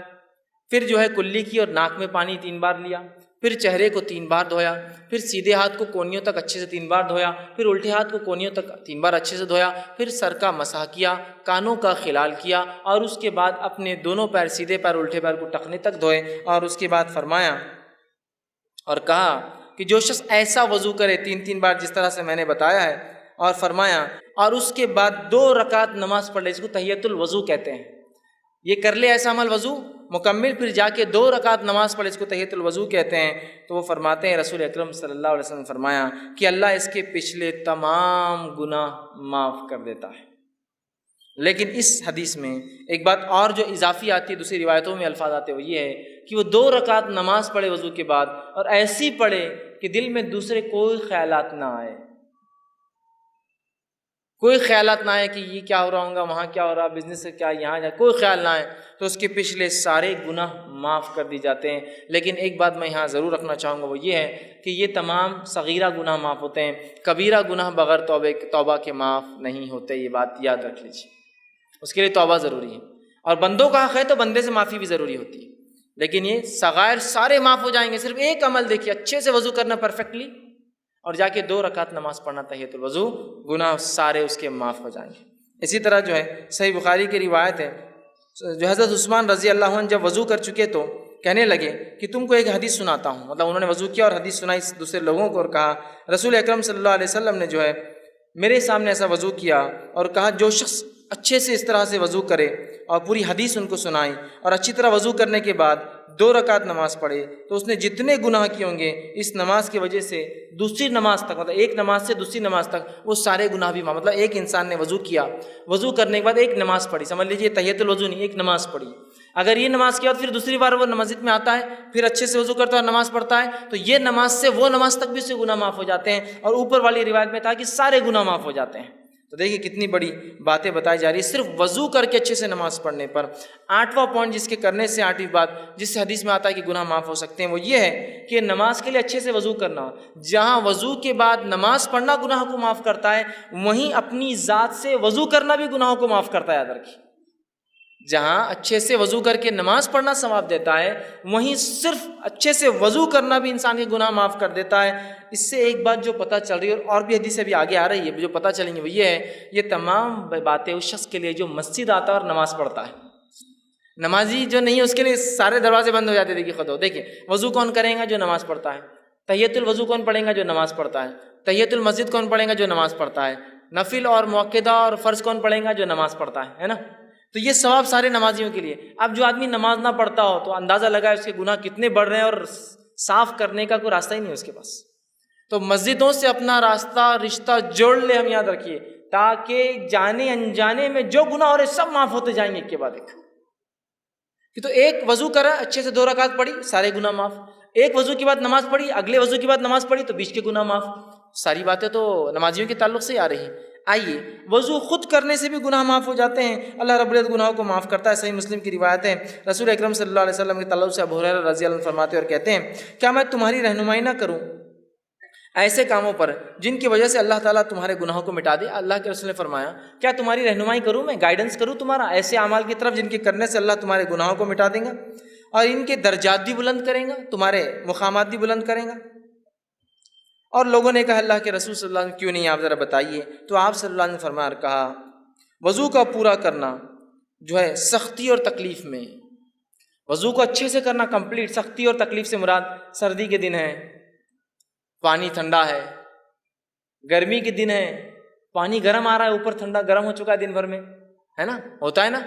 پھر جو ہے کلی کی اور ناک میں پانی 3 بار لیا، پھر چہرے کو 3 بار دھویا، پھر سیدھے ہاتھ کو کونیوں تک اچھے سے 3 بار دھویا، پھر الٹے ہاتھ کو کونیوں تک 3 بار اچھے سے دھویا، پھر سر کا مسح کیا، کانوں کا خلال کیا، اور اس کے بعد اپنے دونوں پیر، سیدھے پیر الٹے پیر کو ٹخنے تک دھوئے، اور اس کے بعد فرمایا اور کہا کہ جو شخص ایسا وضو کرے 3 بار جس طرح سے میں نے بتایا ہے، اور فرمایا اور اس کے بعد 2 رکعت نماز پڑھ لے، اس کو تحیۃ الوضو کہتے ہیں، یہ کر لے ایسا عمل وضو مکمل، پھر جا کے 2 رکعت نماز پڑھے، اس کو تحیۃ الوضو کہتے ہیں۔ تو وہ فرماتے ہیں، رسول اکرم صلی اللہ علیہ وسلم نے فرمایا کہ اللہ اس کے پچھلے تمام گناہ معاف کر دیتا ہے۔ لیکن اس حدیث میں ایک بات اور جو اضافی آتی ہے، دوسری روایتوں میں الفاظ آتے ہیں، وہ یہ ہے کہ وہ 2 رکعت نماز پڑھے وضو کے بعد، اور ایسی پڑھے کہ دل میں دوسرے کوئی خیالات نہ آئے، کوئی خیالات نہ آئے کہ یہ کیا ہو رہا ہوگا، وہاں کیا ہو رہا، بزنس سے کیا، یہاں جائے، کوئی خیال نہ آئے، تو اس کے پچھلے سارے گناہ معاف کر دی جاتے ہیں۔ لیکن ایک بات میں یہاں ضرور رکھنا چاہوں گا، وہ یہ ہے کہ یہ تمام صغیرہ گناہ معاف ہوتے ہیں، کبیرہ گناہ بغیر توبہ کے معاف نہیں ہوتے، یہ بات یاد رکھ لیجیے، اس کے لیے توبہ ضروری ہے، اور بندوں کا حق ہے تو بندے سے معافی بھی ضروری ہوتی ہے، لیکن یہ صغائر سارے معاف ہو جائیں گے، صرف ایک عمل دیکھیے، اچھے سے وضو کرنا پرفیکٹلی، اور جا کے 2 رکعت نماز پڑھنا تحیۃ الوضو، گناہ سارے اس کے معاف ہو جائیں گے۔ اسی طرح جو ہے صحیح بخاری کی روایت ہے، جو حضرت عثمان رضی اللہ عنہ جب وضو کر چکے تو کہنے لگے کہ تم کو ایک حدیث سناتا ہوں، مطلب انہوں نے وضو کیا اور حدیث سنائی دوسرے لوگوں کو، اور کہا رسول اکرم صلی اللہ علیہ وسلم نے جو ہے میرے سامنے ایسا وضو کیا، اور کہا جو شخص اچھے سے اس طرح سے وضو کرے، اور پوری حدیث ان کو سنائی، اور اچھی طرح وضو کرنے کے بعد 2 رکعت نماز پڑھے، تو اس نے جتنے گناہ کیے ہوں گے اس نماز کی وجہ سے دوسری نماز تک، مطلب ایک نماز سے دوسری نماز تک وہ سارے گناہ بھی معاف، مطلب ایک انسان نے وضو کیا، وضو کرنے کے بعد ایک نماز پڑھی، سمجھ لیجیے تحیۃ الوضو نہیں، ایک نماز پڑھی، اگر یہ نماز کے بعد پھر دوسری بار وہ مسجد میں آتا ہے، پھر اچھے سے وضو کرتا ہے اور نماز پڑھتا ہے، تو یہ نماز سے وہ نماز تک بھی اس سے گناہ معاف ہو جاتے ہیں، اور اوپر والی روایت میں تھا کہ سارے گناہ معاف ہو جاتے ہیں۔ تو دیکھیے کتنی بڑی باتیں بتائی جا رہی ہے صرف وضو کر کے اچھے سے نماز پڑھنے پر۔ 8واں پوائنٹ جس کے کرنے سے 8ویں بات جس سے حدیث میں آتا ہے کہ گناہ معاف ہو سکتے ہیں، وہ یہ ہے کہ نماز کے لیے اچھے سے وضو کرنا، جہاں وضو کے بعد نماز پڑھنا گناہ کو معاف کرتا ہے، وہیں اپنی ذات سے وضو کرنا بھی گناہوں کو معاف کرتا ہے، یاد رکھیے، جہاں اچھے سے وضو کر کے نماز پڑھنا ثواب دیتا ہے، وہیں صرف اچھے سے وضو کرنا بھی انسان کے گناہ معاف کر دیتا ہے۔ اس سے ایک بات جو پتہ چل رہی ہے، اور بھی حدیثیں بھی آگے آ رہی ہے جو پتہ چلیں گی، وہ یہ ہے یہ تمام باتیں اس شخص کے لیے جو مسجد آتا ہے اور نماز پڑھتا ہے۔ نمازی جو نہیں ہے اس کے لیے سارے دروازے بند ہو جاتے، دیکھیے خود ہو، دیکھیے وضو کون کرے گا؟ جو نماز پڑھتا ہے۔ تحیۃ الوضو کون پڑھے گا؟ جو نماز پڑھتا ہے۔ تحیۃ المسجد کون پڑھے گا؟ جو نماز پڑھتا ہے۔ نفل اور موقدہ اور فرض کون پڑھے گا؟ جو نماز پڑھتا ہے نا؟ تو یہ ثواب سارے نمازیوں کے لیے۔ اب جو آدمی نماز نہ پڑھتا ہو تو اندازہ لگائے اس کے گناہ کتنے بڑھ رہے ہیں، اور صاف کرنے کا کوئی راستہ ہی نہیں ہے اس کے پاس۔ تو مسجدوں سے اپنا رشتہ جوڑ لے، ہم یاد رکھیے، تاکہ جانے انجانے میں جو گناہ ہو رہے سب معاف ہوتے جائیں گے ایک کے بعد ایک۔ کہ تو ایک وضو کرا، اچھے سے 2 رکعت پڑھی، سارے گناہ معاف۔ ایک وضو کے بعد نماز پڑھی، اگلے وضو کے بعد نماز پڑھی تو بیچ کے گناہ معاف۔ ساری باتیں تو نمازیوں کے تعلق سے آ رہی ہیں۔ آئیے، وضو خود کرنے سے بھی گناہ معاف ہو جاتے ہیں، اللہ رب العزت گناہوں کو معاف کرتا ہے۔ صحیح مسلم کی روایت ہے، رسول اکرم صلی اللہ علیہ وسلم کے تعلق سے ابو ہریرہ رضی اللہ عنہ فرماتے اور کہتے ہیں، کیا میں تمہاری رہنمائی نہ کروں ایسے کاموں پر جن کی وجہ سے اللہ تعالیٰ تمہارے گناہوں کو مٹا دے؟ اللہ کے رسول نے فرمایا، کیا تمہاری رہنمائی کروں، میں گائیڈنس کروں تمہارا ایسے اعمال کی طرف جن کے کرنے سے اللہ تمہارے گناہوں کو مٹا دے گا اور ان کے درجات بھی بلند کرے گا، تمہارے مقامات بھی بلند کرے گا؟ اور لوگوں نے کہا، اللہ کے رسول صلی اللہ علیہ وسلم کیوں نہیں، آپ ذرا بتائیے۔ تو آپ صلی اللہ علیہ وسلم فرمایا اور کہا، وضو کا پورا کرنا جو ہے سختی اور تکلیف میں، وضو کو اچھے سے کرنا کمپلیٹ، سختی اور تکلیف سے مراد سردی کے دن ہے، پانی ٹھنڈا ہے، گرمی کے دن ہے، پانی گرم آ رہا ہے، اوپر ٹھنڈا گرم ہو چکا ہے دن بھر میں، ہے نا، ہوتا ہے نا۔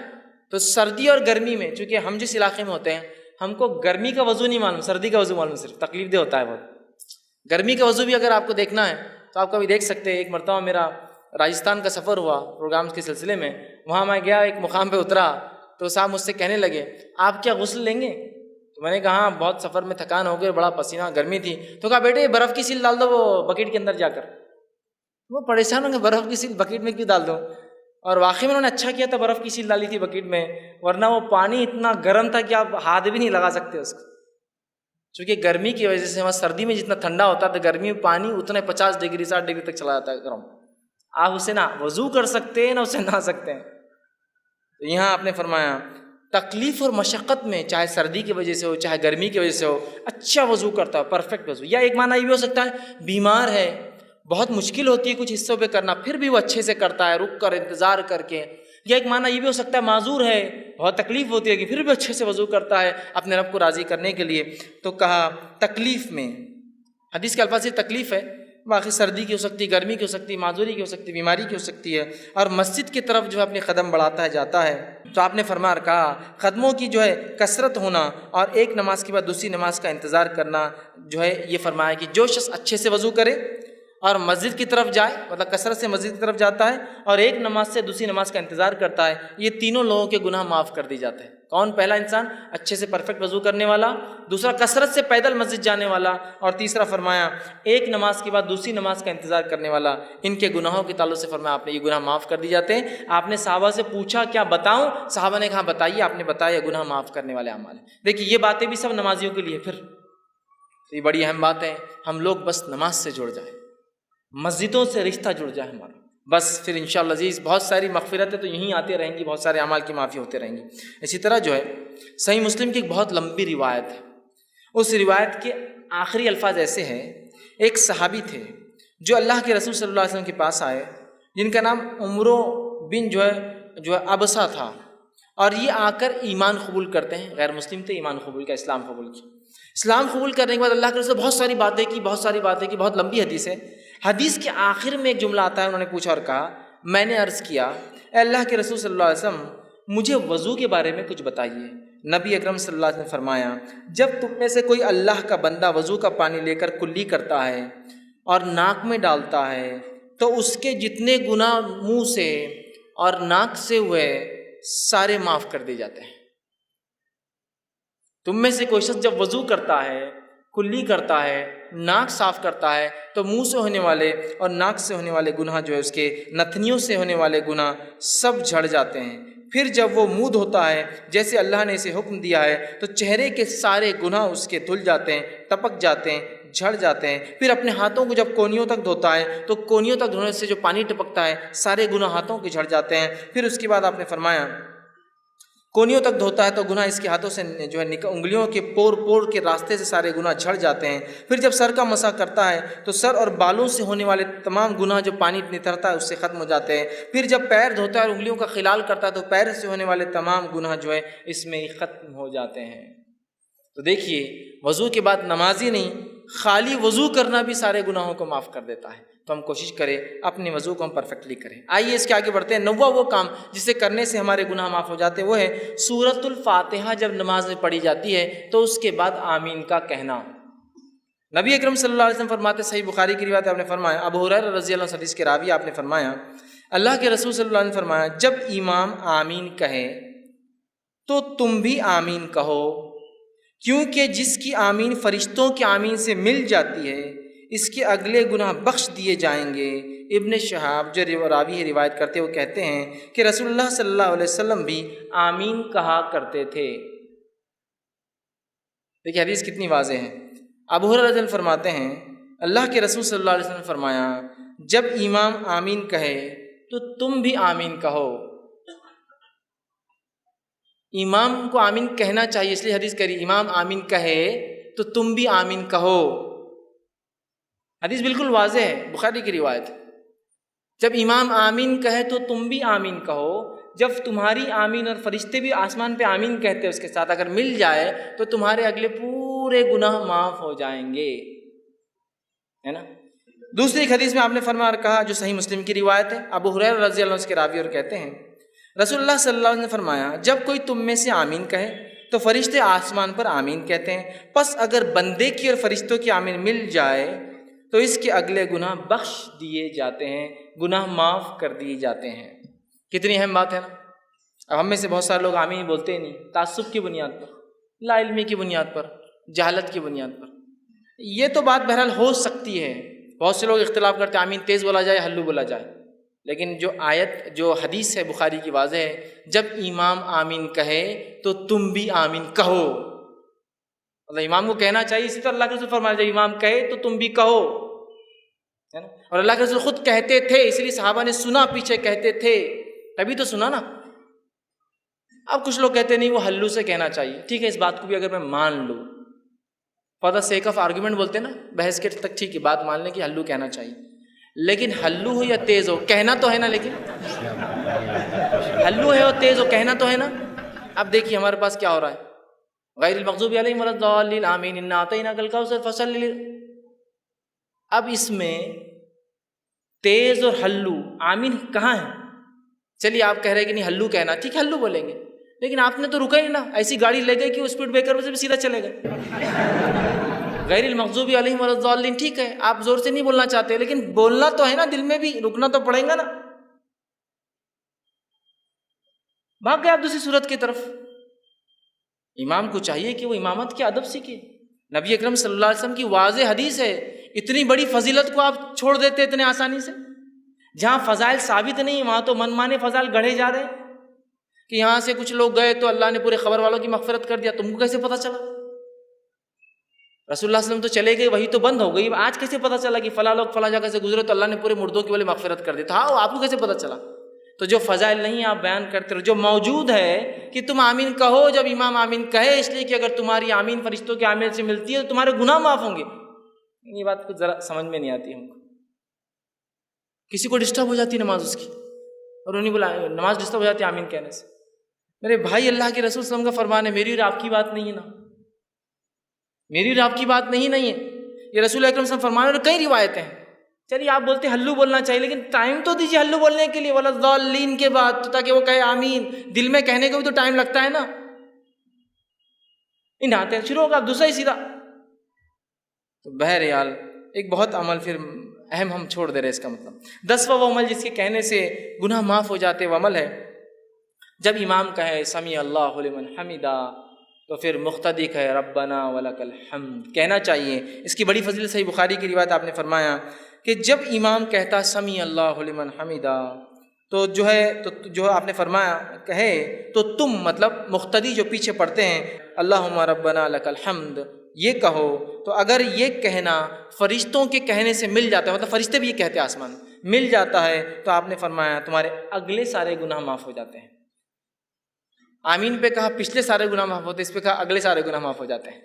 تو سردی اور گرمی میں، چونکہ ہم جس علاقے میں ہوتے ہیں ہم کو گرمی کا وضو نہیں معلوم، سردی کا وضو معلوم، صرف تکلیف دہ ہوتا ہے بہت۔ گرمی کا وضو بھی اگر آپ کو دیکھنا ہے تو آپ کبھی دیکھ سکتے ہیں۔ ایک مرتبہ میرا راجستھان کا سفر ہوا پروگرامز کے سلسلے میں، وہاں میں گیا، ایک مقام پہ اترا تو صاحب مجھ سے کہنے لگے، آپ کیا غسل لیں گے؟ تو میں نے کہا ہاں، بہت سفر میں تھکان ہو گئی، بڑا پسینہ، گرمی تھی۔ تو کہا بیٹے برف کی سیل ڈال دو وہ بکیٹ کے اندر جا کر۔ وہ پریشان ہوں گے، برف کی سیل بکیٹ میں کیوں ڈال دو؟ اور واقعی میں انہوں نے اچھا کیا تھا، برف کی سیل ڈالی تھی بکیٹ میں، ورنہ وہ پانی اتنا گرم تھا کہ آپ ہاتھ بھی نہیں لگا سکتے اس کو، چونکہ گرمی کی وجہ سے وہاں سردی میں جتنا ٹھنڈا ہوتا ہے تو گرمی میں پانی اتنے 50 ڈگری 60 ڈگری تک چلا جاتا ہے گرم۔ آپ اسے نہ وضو کر سکتے ہیں نہ اسے نہا سکتے ہیں۔ تو یہاں آپ نے فرمایا تکلیف اور مشقت میں، چاہے سردی کی وجہ سے ہو چاہے گرمی کی وجہ سے ہو، اچھا وضو کرتا ہو، پرفیکٹ وضو۔ یا ایک معنی یہ بھی ہو سکتا ہے بیمار ہے، بہت مشکل ہوتی ہے کچھ حصوں پہ کرنا، پھر بھی وہ اچھے سے کرتا ہے، رک کر انتظار کر کے۔ یا ایک معنی یہ بھی ہو سکتا ہے معذور ہے، بہت تکلیف ہوتی ہے کہ پھر بھی اچھے سے وضو کرتا ہے اپنے رب کو راضی کرنے کے لیے۔ تو کہا تکلیف میں، حدیث کے الفاظ سے تکلیف ہے، باقی سردی کی ہو سکتی ہے، گرمی کی ہو سکتی ہے، معذوری کی ہو سکتی ہے، بیماری کی ہو سکتی ہے، اور مسجد کی طرف جو ہے اپنے قدم بڑھاتا ہے، جاتا ہے۔ تو آپ نے فرمایا کہا قدموں کی جو ہے کثرت ہونا اور ایک نماز کے بعد دوسری نماز کا انتظار کرنا، جو ہے یہ فرمایا کہ جو شخص اچھے سے وضو کرے اور مسجد کی طرف جائے، مطلب کثرت سے مسجد کی طرف جاتا ہے اور ایک نماز سے دوسری نماز کا انتظار کرتا ہے، یہ تینوں لوگوں کے گناہ معاف کر دی جاتے ہیں۔ کون؟ پہلا انسان اچھے سے پرفیکٹ وضو کرنے والا، دوسرا کثرت سے پیدل مسجد جانے والا، اور تیسرا فرمایا ایک نماز کے بعد دوسری نماز کا انتظار کرنے والا۔ ان کے گناہوں کے تعلق سے فرمایا آپ نے یہ گناہ معاف کر دی جاتے ہیں۔ آپ نے صحابہ سے پوچھا کیا بتاؤں؟ صحابہ نے کہا بتائیے۔ آپ نے بتایا گناہ معاف کرنے والے اعمال ہیں۔ دیکھیے یہ باتیں بھی سب نمازیوں کے لیے، پھر یہ بڑی اہم بات ہے، ہم لوگ بس نماز سے جڑ جائیں، مسجدوں سے رشتہ جڑ جائے ہمارا، بس پھر انشاءاللہ عزیز بہت ساری مغفرتیں تو یہیں آتی رہیں گی، بہت سارے اعمال کی معافی ہوتے رہیں گی۔ اسی طرح جو ہے صحیح مسلم کی ایک بہت لمبی روایت ہے، اس روایت کے آخری الفاظ ایسے ہیں، ایک صحابی تھے جو اللہ کے رسول صلی اللہ علیہ وسلم کے پاس آئے، جن کا نام عمرو بن جو ہے ابسا تھا، اور یہ آ کر ایمان قبول کرتے ہیں، غیر مسلم تھے، ایمان قبول کیا، اسلام قبول کیا۔ اسلام قبول کرنے کے بعد اللہ کے رسول بہت ساری باتیں کی، بہت لمبی حدیث ہے۔ حدیث کے آخر میں ایک جملہ آتا ہے، انہوں نے پوچھا اور کہا میں نے عرض کیا اے اللہ کے رسول صلی اللہ علیہ وسلم مجھے وضو کے بارے میں کچھ بتائیے۔ نبی اکرم صلی اللہ علیہ وسلم نے فرمایا جب تم میں سے کوئی اللہ کا بندہ وضو کا پانی لے کر کلی کرتا ہے اور ناک میں ڈالتا ہے تو اس کے جتنے گناہ منہ سے اور ناک سے ہوئے سارے معاف کر دیے جاتے ہیں۔ تم میں سے کوئی شخص جب وضو کرتا ہے، کلی کرتا ہے، ناک صاف کرتا ہے تو منہ سے ہونے والے اور ناک سے ہونے والے گناہ جو ہے اس کے نتنیوں سے ہونے والے گناہ سب جھڑ جاتے ہیں۔ پھر جب وہ منہ دھوتا ہے جیسے اللہ نے اسے حکم دیا ہے تو چہرے کے سارے گناہ اس کے دھل جاتے ہیں، ٹپک جاتے ہیں، جھڑ جاتے ہیں۔ پھر اپنے ہاتھوں کو جب کونیوں تک دھوتا ہے تو کونیوں تک دھونے سے جو پانی ٹپکتا ہے سارے گناہ ہاتھوں کے جھڑ جاتے ہیں۔ پھر اس کے بعد آپ نے فرمایا کونیوں تک دھوتا ہے تو گناہ اس کے ہاتھوں سے جو ہے انگلیوں کے پور کے راستے سے سارے گناہ جھڑ جاتے ہیں۔ پھر جب سر کا مسح کرتا ہے تو سر اور بالوں سے ہونے والے تمام گناہ جو پانی نترتا ہے اس سے ختم ہو جاتے ہیں۔ پھر جب پیر دھوتا ہے اور انگلیوں کا خلال کرتا ہے تو پیر سے ہونے والے تمام گناہ جو ہے اس میں ختم ہو جاتے ہیں۔ تو دیکھیے وضو کے بعد نمازی نہیں، خالی وضو کرنا بھی سارے گناہوں کو معاف کر دیتا ہے۔ تو ہم کوشش کریں اپنے وضو کو ہم پرفیکٹلی کریں۔ آئیے اس کے آگے بڑھتے ہیں۔ نواں وہ کام جسے کرنے سے ہمارے گناہ معاف ہو جاتے ہیں وہ ہے سورۃ الفاتحہ جب نماز میں پڑھی جاتی ہے تو اس کے بعد آمین کا کہنا۔ نبی اکرم صلی اللہ علیہ وسلم فرماتے، صحیح بخاری کی روایت آپ نے فرمایا، ابو ہریرہ رضی اللہ عنہ حدیث کے راوی آپ نے فرمایا اللہ کے رسول صلی اللہ علیہ وسلم نے فرمایا جب امام آمین کہے تو تم بھی آمین کہو، کیونکہ جس کی آمین فرشتوں کی آمین سے مل جاتی ہے اس کے اگلے گناہ بخش دیے جائیں گے۔ ابن شہاب جو راوی روایت کرتے وہ کہتے ہیں کہ رسول اللہ صلی اللہ علیہ وسلم بھی آمین کہا کرتے تھے۔ دیکھیے حدیث کتنی واضح ہے۔ ابو ہریرہ رضی اللہ عنہ فرماتے ہیں اللہ کے رسول صلی اللہ علیہ وسلم نے فرمایا جب امام آمین کہے تو تم بھی آمین کہو۔ امام کو آمین کہنا چاہیے، اس لیے حدیث کہہ رہی امام آمین کہے تو تم بھی آمین کہو۔ حدیث بالکل واضح ہے، بخاری کی روایت۔ جب امام آمین کہے تو تم بھی آمین کہو، جب تمہاری آمین اور فرشتے بھی آسمان پہ آمین کہتے ہیں اس کے ساتھ اگر مل جائے تو تمہارے اگلے پورے گناہ معاف ہو جائیں گے، ہے نا۔ دوسری ایک حدیث میں آپ نے فرمایا اور کہا جو صحیح مسلم کی روایت ہے، ابو ہریرہ رضی اللہ عنہ اس کے راوی اور کہتے ہیں رسول اللہ صلی اللہ علیہ وسلم نے فرمایا جب کوئی تم میں سے آمین کہے تو فرشتے آسمان پر آمین کہتے ہیں، پس اگر بندے کی اور فرشتوں کی آمین مل جائے تو اس کے اگلے گناہ بخش دیے جاتے ہیں، گناہ معاف کر دیے جاتے ہیں۔ کتنی اہم بات ہے نا۔ اب ہم میں سے بہت سارے لوگ آمین بولتے ہی نہیں، تعصب کی بنیاد پر، لا علمی کی بنیاد پر، جہالت کی بنیاد پر۔ یہ تو بات بہرحال ہو سکتی ہے، بہت سے لوگ اختلاف کرتے ہیں آمین تیز بولا جائے ہلو بولا جائے، لیکن جو آیت جو حدیث ہے بخاری کی واضح ہے جب امام آمین کہے تو تم بھی آمین کہو۔ اللہ امام کو کہنا چاہیے، اسی طرح اللہ کے رسول فرمایا جب امام کہے تو تم بھی کہو، ہے نا. اور اللہ کے رسول خود کہتے تھے، اس لیے صحابہ نے سنا، پیچھے کہتے تھے تبھی تو سنا نا. اب کچھ لوگ کہتے نہیں وہ ہلو سے کہنا چاہیے. ٹھیک ہے، اس بات کو بھی اگر میں مان لوں، for the sake of argument بولتے ہیں نا، بحث کے تک ٹھیک ہے، بات مان لیں کہ ہلو کہنا چاہیے، لیکن ہلو ہو یا تیز ہو کہنا تو ہے نا. لیکن ہلو ہے اور تیز ہو کہنا تو ہے نا. اب دیکھیے ہمارے پاس کیا ہو رہا ہے، غیر المغضوب علیہم ولا الضالین آمین انا اعطیناک الکوثر فصل. اب اس میں تیز اور ہلو آمین کہاں ہے؟ چلیے آپ کہہ رہے کہ نہیں ہلو کہنا، ٹھیک ہے ہلو بولیں گے، لیکن آپ نے تو رکا ہی نا، ایسی گاڑی لے گئے کہ وہ اسپیڈ بریکر سے بھی سیدھا چلے گئے. غیر المغضوب علیہم ولا الضالین، ٹھیک ہے آپ زور سے نہیں بولنا چاہتے، لیکن بولنا تو ہے نا، دل میں بھی رکنا تو پڑے گا نا. بھاگ گئے آپ دوسری صورت کی طرف. امام کو چاہیے کہ وہ امامت کے ادب سیکھے. نبی اکرم صلی اللہ علیہ وسلم کی واضح حدیث ہے، اتنی بڑی فضیلت کو آپ چھوڑ دیتے اتنے آسانی سے. جہاں فضائل ثابت نہیں وہاں تو من مانے فضائل گڑھے جا رہے ہیں کہ یہاں سے کچھ لوگ گئے تو اللہ نے پورے خبر والوں کی مغفرت کر دیا. تم کو کیسے پتا چلا؟ رسول اللہ صلی اللہ علیہ وسلم تو چلے گئے، وہی تو بند ہو گئی، آج کیسے پتا چلا کہ فلاں لوگ فلاں جگہ سے گزرے تو اللہ نے پورے مردوں کی والے مغفرت کر دی؟ تھا آپ کو کیسے پتا چلا؟ تو جو فضائل نہیں آپ بیان کرتے رہو، جو موجود ہے کہ تم آمین کہو جب امام آمین کہے، اس لیے کہ اگر تمہاری آمین فرشتوں کے آمین سے ملتی ہے تو تمہارے گناہ معاف ہوں گے. یہ بات کچھ ذرا سمجھ میں نہیں آتی ہم کو. کسی کو ڈسٹرب ہو جاتی نماز اس کی، اور انہیں بولا نماز ڈسٹرب ہو جاتی ہے آمین کہنے سے. میرے بھائی اللہ کے رسول صلی اللہ علیہ وسلم کا فرمان ہے، میری اور آپ کی بات نہیں ہے نا، میری اور آپ کی بات نہیں ہے. یہ رسول اکرم صلی اللہ علیہ وسلم فرمان ہے، اور کئی روایتیں ہیں. چلیے آپ بولتے ہیں ہلو بولنا چاہیے، لیکن ٹائم تو دیجیے ہلو بولنے کے لیے، ولا الضالین کے بعد، تاکہ وہ کہے آمین. دل میں کہنے کو بھی تو ٹائم لگتا ہے نا. آتے شروع ہوگا آپ دوسرا ہی سیدھا. تو بہرحال ایک بہت عمل پھر اہم ہم چھوڑ دے رہے. اس کا مطلب 10واں وہ عمل جس کے کہنے سے گناہ معاف ہو جاتے وہ عمل ہے، جب امام کہے سمیع اللہ لمن حمدہ تو پھر مقتدی کہے ربنا ولک الحمد کہنا چاہیے. اس کی بڑی فضیلت صحیح بخاری کی روایت آپ نے فرمایا کہ جب امام کہتا سمیع اللہ لمن حمدہ تو جو آپ نے فرمایا کہے تو تم مطلب مقتدی جو پیچھے پڑھتے ہیں اللہم ربنا لک الحمد یہ کہو. تو اگر یہ کہنا فرشتوں کے کہنے سے مل جاتا ہے، مطلب فرشتے بھی یہ کہتے ہیں آسمان مل جاتا ہے، تو آپ نے فرمایا تمہارے اگلے سارے گناہ معاف ہو جاتے ہیں. آمین پہ کہا پچھلے سارے گناہ معاف ہوتے، اس پہ کہا اگلے سارے گناہ معاف ہو جاتے ہیں.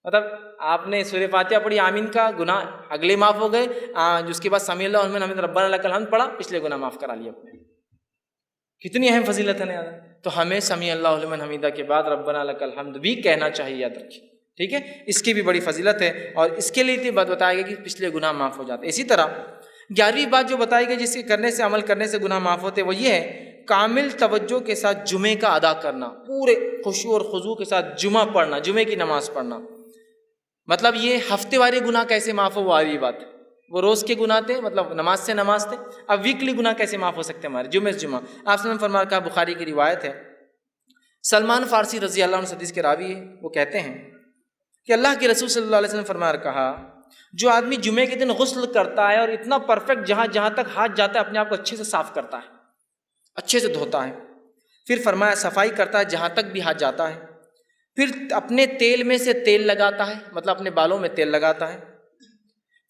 مطلب آپ نے سورہ فاتحہ پڑھی، آمین کا گناہ اگلے معاف ہو گئے، اس کے بعد سمیع اللہ لمن حمدہ ربنا لک الحمد پڑھا، پچھلے گناہ معاف کرا لیے اپنے. کتنی اہم فضیلت ہے نا. تو ہمیں سمیع اللہ لمن حمدہ کے بعد ربنا لک الحمد بھی کہنا چاہیے، یاد رکھیے. ٹھیک ہے، اس کی بھی بڑی فضیلت ہے، اور اس کے لیے بات بتایا گیا کہ پچھلے گناہ معاف ہو جاتے ہیں. اسی طرح 11ویں بات جو بتائی گئی جس کے کرنے سے عمل کرنے سے گناہ معاف ہوتے وہ یہ ہے کامل توجہ کے ساتھ جمعے کا ادا کرنا، پورے خشوع اور خضوع کے ساتھ جمعہ پڑھنا، جمعے کی نماز پڑھنا. مطلب یہ ہفتے والے گناہ کیسے معاف ہو وہ آئی بات ہے. وہ روز کے گناہ تھے، مطلب نماز سے نماز تھے. اب ویکلی گناہ کیسے معاف ہو سکتے ہمارے جمعے سے جمعہ؟ آپ سے فرمایا کہا بخاری کی روایت ہے، سلمان فارسی رضی اللہ عنہ حدیث کے راوی ہے، وہ کہتے ہیں کہ اللہ کے رسول صلی اللہ علیہ وسلم فرمایا کہا جو آدمی جمعے کے دن غسل کرتا ہے اور اتنا پرفیکٹ جہاں تک ہاتھ جاتا ہے اپنے آپ کو اچھے سے صاف کرتا ہے، اچھے سے دھوتا ہے، پھر فرمایا صفائی کرتا ہے جہاں تک بھی ہاتھ جاتا ہے، پھر اپنے تیل میں سے تیل لگاتا ہے، مطلب اپنے بالوں میں تیل لگاتا ہے،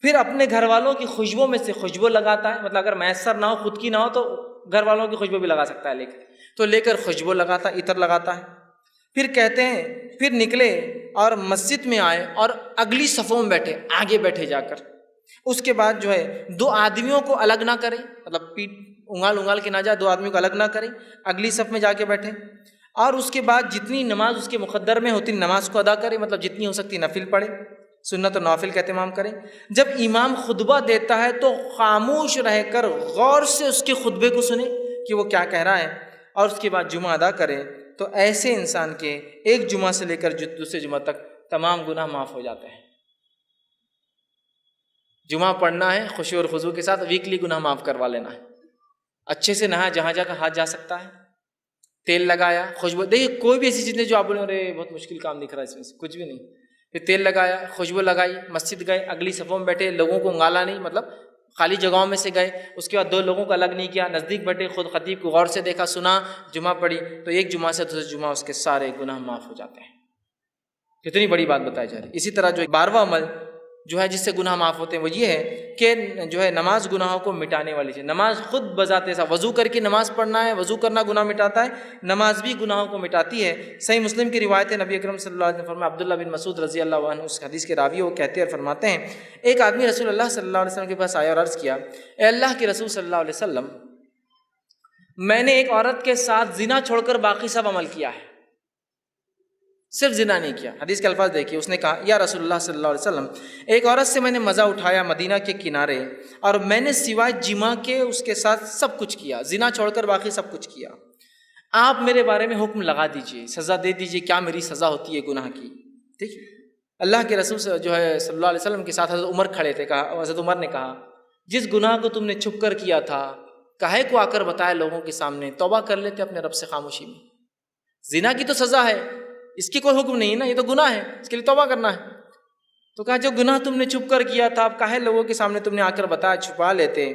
پھر اپنے گھر والوں کی خوشبو میں سے خوشبو لگاتا ہے، مطلب اگر میسر نہ ہو خود کی نہ ہو تو گھر والوں کی خوشبو بھی لگا سکتا ہے لے کر خوشبو لگاتا ہے، عطر لگاتا ہے. پھر کہتے ہیں پھر نکلے اور مسجد میں آئے اور اگلی صفوں میں بیٹھے، آگے بیٹھے جا کر. اس کے بعد جو ہے 2 آدمیوں کو الگ نہ کرے، مطلب پیٹ انگال کے نہ جائے، 2 آدمیوں کو الگ نہ کرے، اگلی صف میں جا کے بیٹھے. اور اس کے بعد جتنی نماز اس کے مقدر میں ہوتی نماز کو ادا کرے، مطلب جتنی ہو سکتی نفل پڑھے، سنت و نوافل کا اہتمام کریں. جب امام خطبہ دیتا ہے تو خاموش رہ کر غور سے اس کے خطبے کو سنیں کہ وہ کیا کہہ رہا ہے، اور اس کے بعد جمعہ ادا کریں. تو ایسے انسان کے ایک جمعہ سے لے کر دوسرے جمعہ تک تمام گناہ معاف ہو جاتے ہیں. جمعہ پڑھنا ہے خشوع اور خضوع کے ساتھ، ویکلی گناہ معاف کروا لینا ہے. اچھے سے نہایا، جہاں جا کر ہاتھ جا سکتا ہے، تیل لگایا، خوشبو، دیکھیے کوئی بھی ایسی چیزیں جو آپ بولیں ارے بہت مشکل کام دکھ رہا ہے اس میں سے، کچھ بھی نہیں. پھر تیل لگایا، خوشبو لگائی، مسجد گئے، اگلی صفوں میں بیٹھے، لوگوں کو انگالا نہیں، مطلب خالی جگہوں میں سے گئے. اس کے بعد 2 لوگوں کو الگ نہیں کیا، نزدیک بیٹھے، خود خطیب کو غور سے دیکھا، سنا، جمعہ پڑھی، تو ایک جمعہ سے دوسرے جمعہ اس کے سارے گناہ معاف ہو جاتے ہیں. کتنی بڑی بات بتائی جا رہی ہے. اسی طرح جو 12واں عمل جو ہے جس سے گناہ معاف ہوتے ہیں وہ یہ ہے کہ جو ہے نماز گناہوں کو مٹانے والی چیز. نماز خود بذات ایسا وضو کر کے نماز پڑھنا ہے, وضو کرنا گناہ مٹاتا ہے, نماز بھی گناہوں کو مٹاتی ہے. صحیح مسلم کی روایت ہے, نبی اکرم صلی اللہ علیہ وسلم فرمایا, عبداللہ بن مسعود رضی اللہ عنہ اس حدیث کے راوی, وہ کہتے ہیں اور فرماتے ہیں, ایک آدمی رسول اللہ صلی اللہ علیہ وسلم کے پاس آیا اور عرض کیا, اے اللہ کے رسول صلی اللہ علیہ وسلم, میں نے ایک عورت کے ساتھ زنا چھوڑ کر باقی سب عمل کیا ہے, صرف زنا نہیں کیا. حدیث کے الفاظ دیکھیے, اس نے کہا, یا رسول اللہ صلی اللہ علیہ وسلم, ایک عورت سے میں نے مزہ اٹھایا مدینہ کے کنارے, اور میں نے سوائے جماع کے اس کے ساتھ سب کچھ کیا, زنا چھوڑ کر باقی سب کچھ کیا. آپ میرے بارے میں حکم لگا دیجئے, سزا دے دیجئے, کیا میری سزا ہوتی ہے گناہ کی. ٹھیک, اللہ کے رسول جو ہے صلی اللہ علیہ وسلم کے ساتھ حضرت عمر کھڑے تھے. کہا, حضرت عمر نے کہا, جس گناہ کو تم نے چھپ کر کیا تھا کاہے کو آ کر بتایا لوگوں کے سامنے, توبہ کر لیتے اپنے رب سے خاموشی میں. زنا کی تو سزا ہے, اس کی کوئی حکم نہیں نا, یہ تو گناہ ہے, اس کے لیے توبہ کرنا ہے. تو کہا, جو گناہ تم نے چھپ کر کیا تھا اب کاہے لوگوں کے سامنے تم نے آ کر بتایا, چھپا لیتے.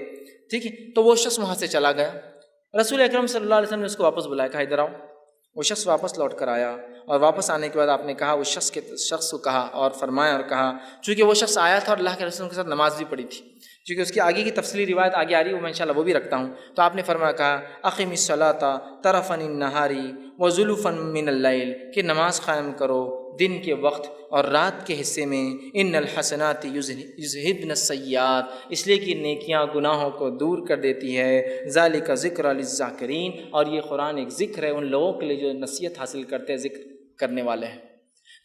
ٹھیک ہے, تو وہ شخص وہاں سے چلا گیا. رسول اکرم صلی اللہ علیہ وسلم نے اس کو واپس بلایا, کہا ادھر آؤ. وہ شخص واپس لوٹ کر آیا, اور واپس آنے کے بعد آپ نے کہا, اس شخص کو کہا اور فرمایا اور کہا, چونکہ وہ شخص آیا تھا اور اللہ کے رسول کے ساتھ نماز بھی پڑھی تھی, چونکہ اس کی آگے کی تفصیلی روایت آگے آ رہی ہے, وہ میں انشاءاللہ وہ بھی رکھتا ہوں. تو آپ نے فرمایا, کہا, اقم الصلاۃ طرفا النہاری وزلفا من اللیل, کہ نماز قائم کرو دن کے وقت اور رات کے حصے میں. ان الحسنات یذہبن السیئات, اس لیے کہ نیکیاں گناہوں کو دور کر دیتی ہے. ذالک ذکر للذاکرین, اور یہ قرآن ایک ذکر ہے ان لوگوں کے لیے جو نصیحت حاصل کرتے ہیں, ذکر کرنے والے ہیں.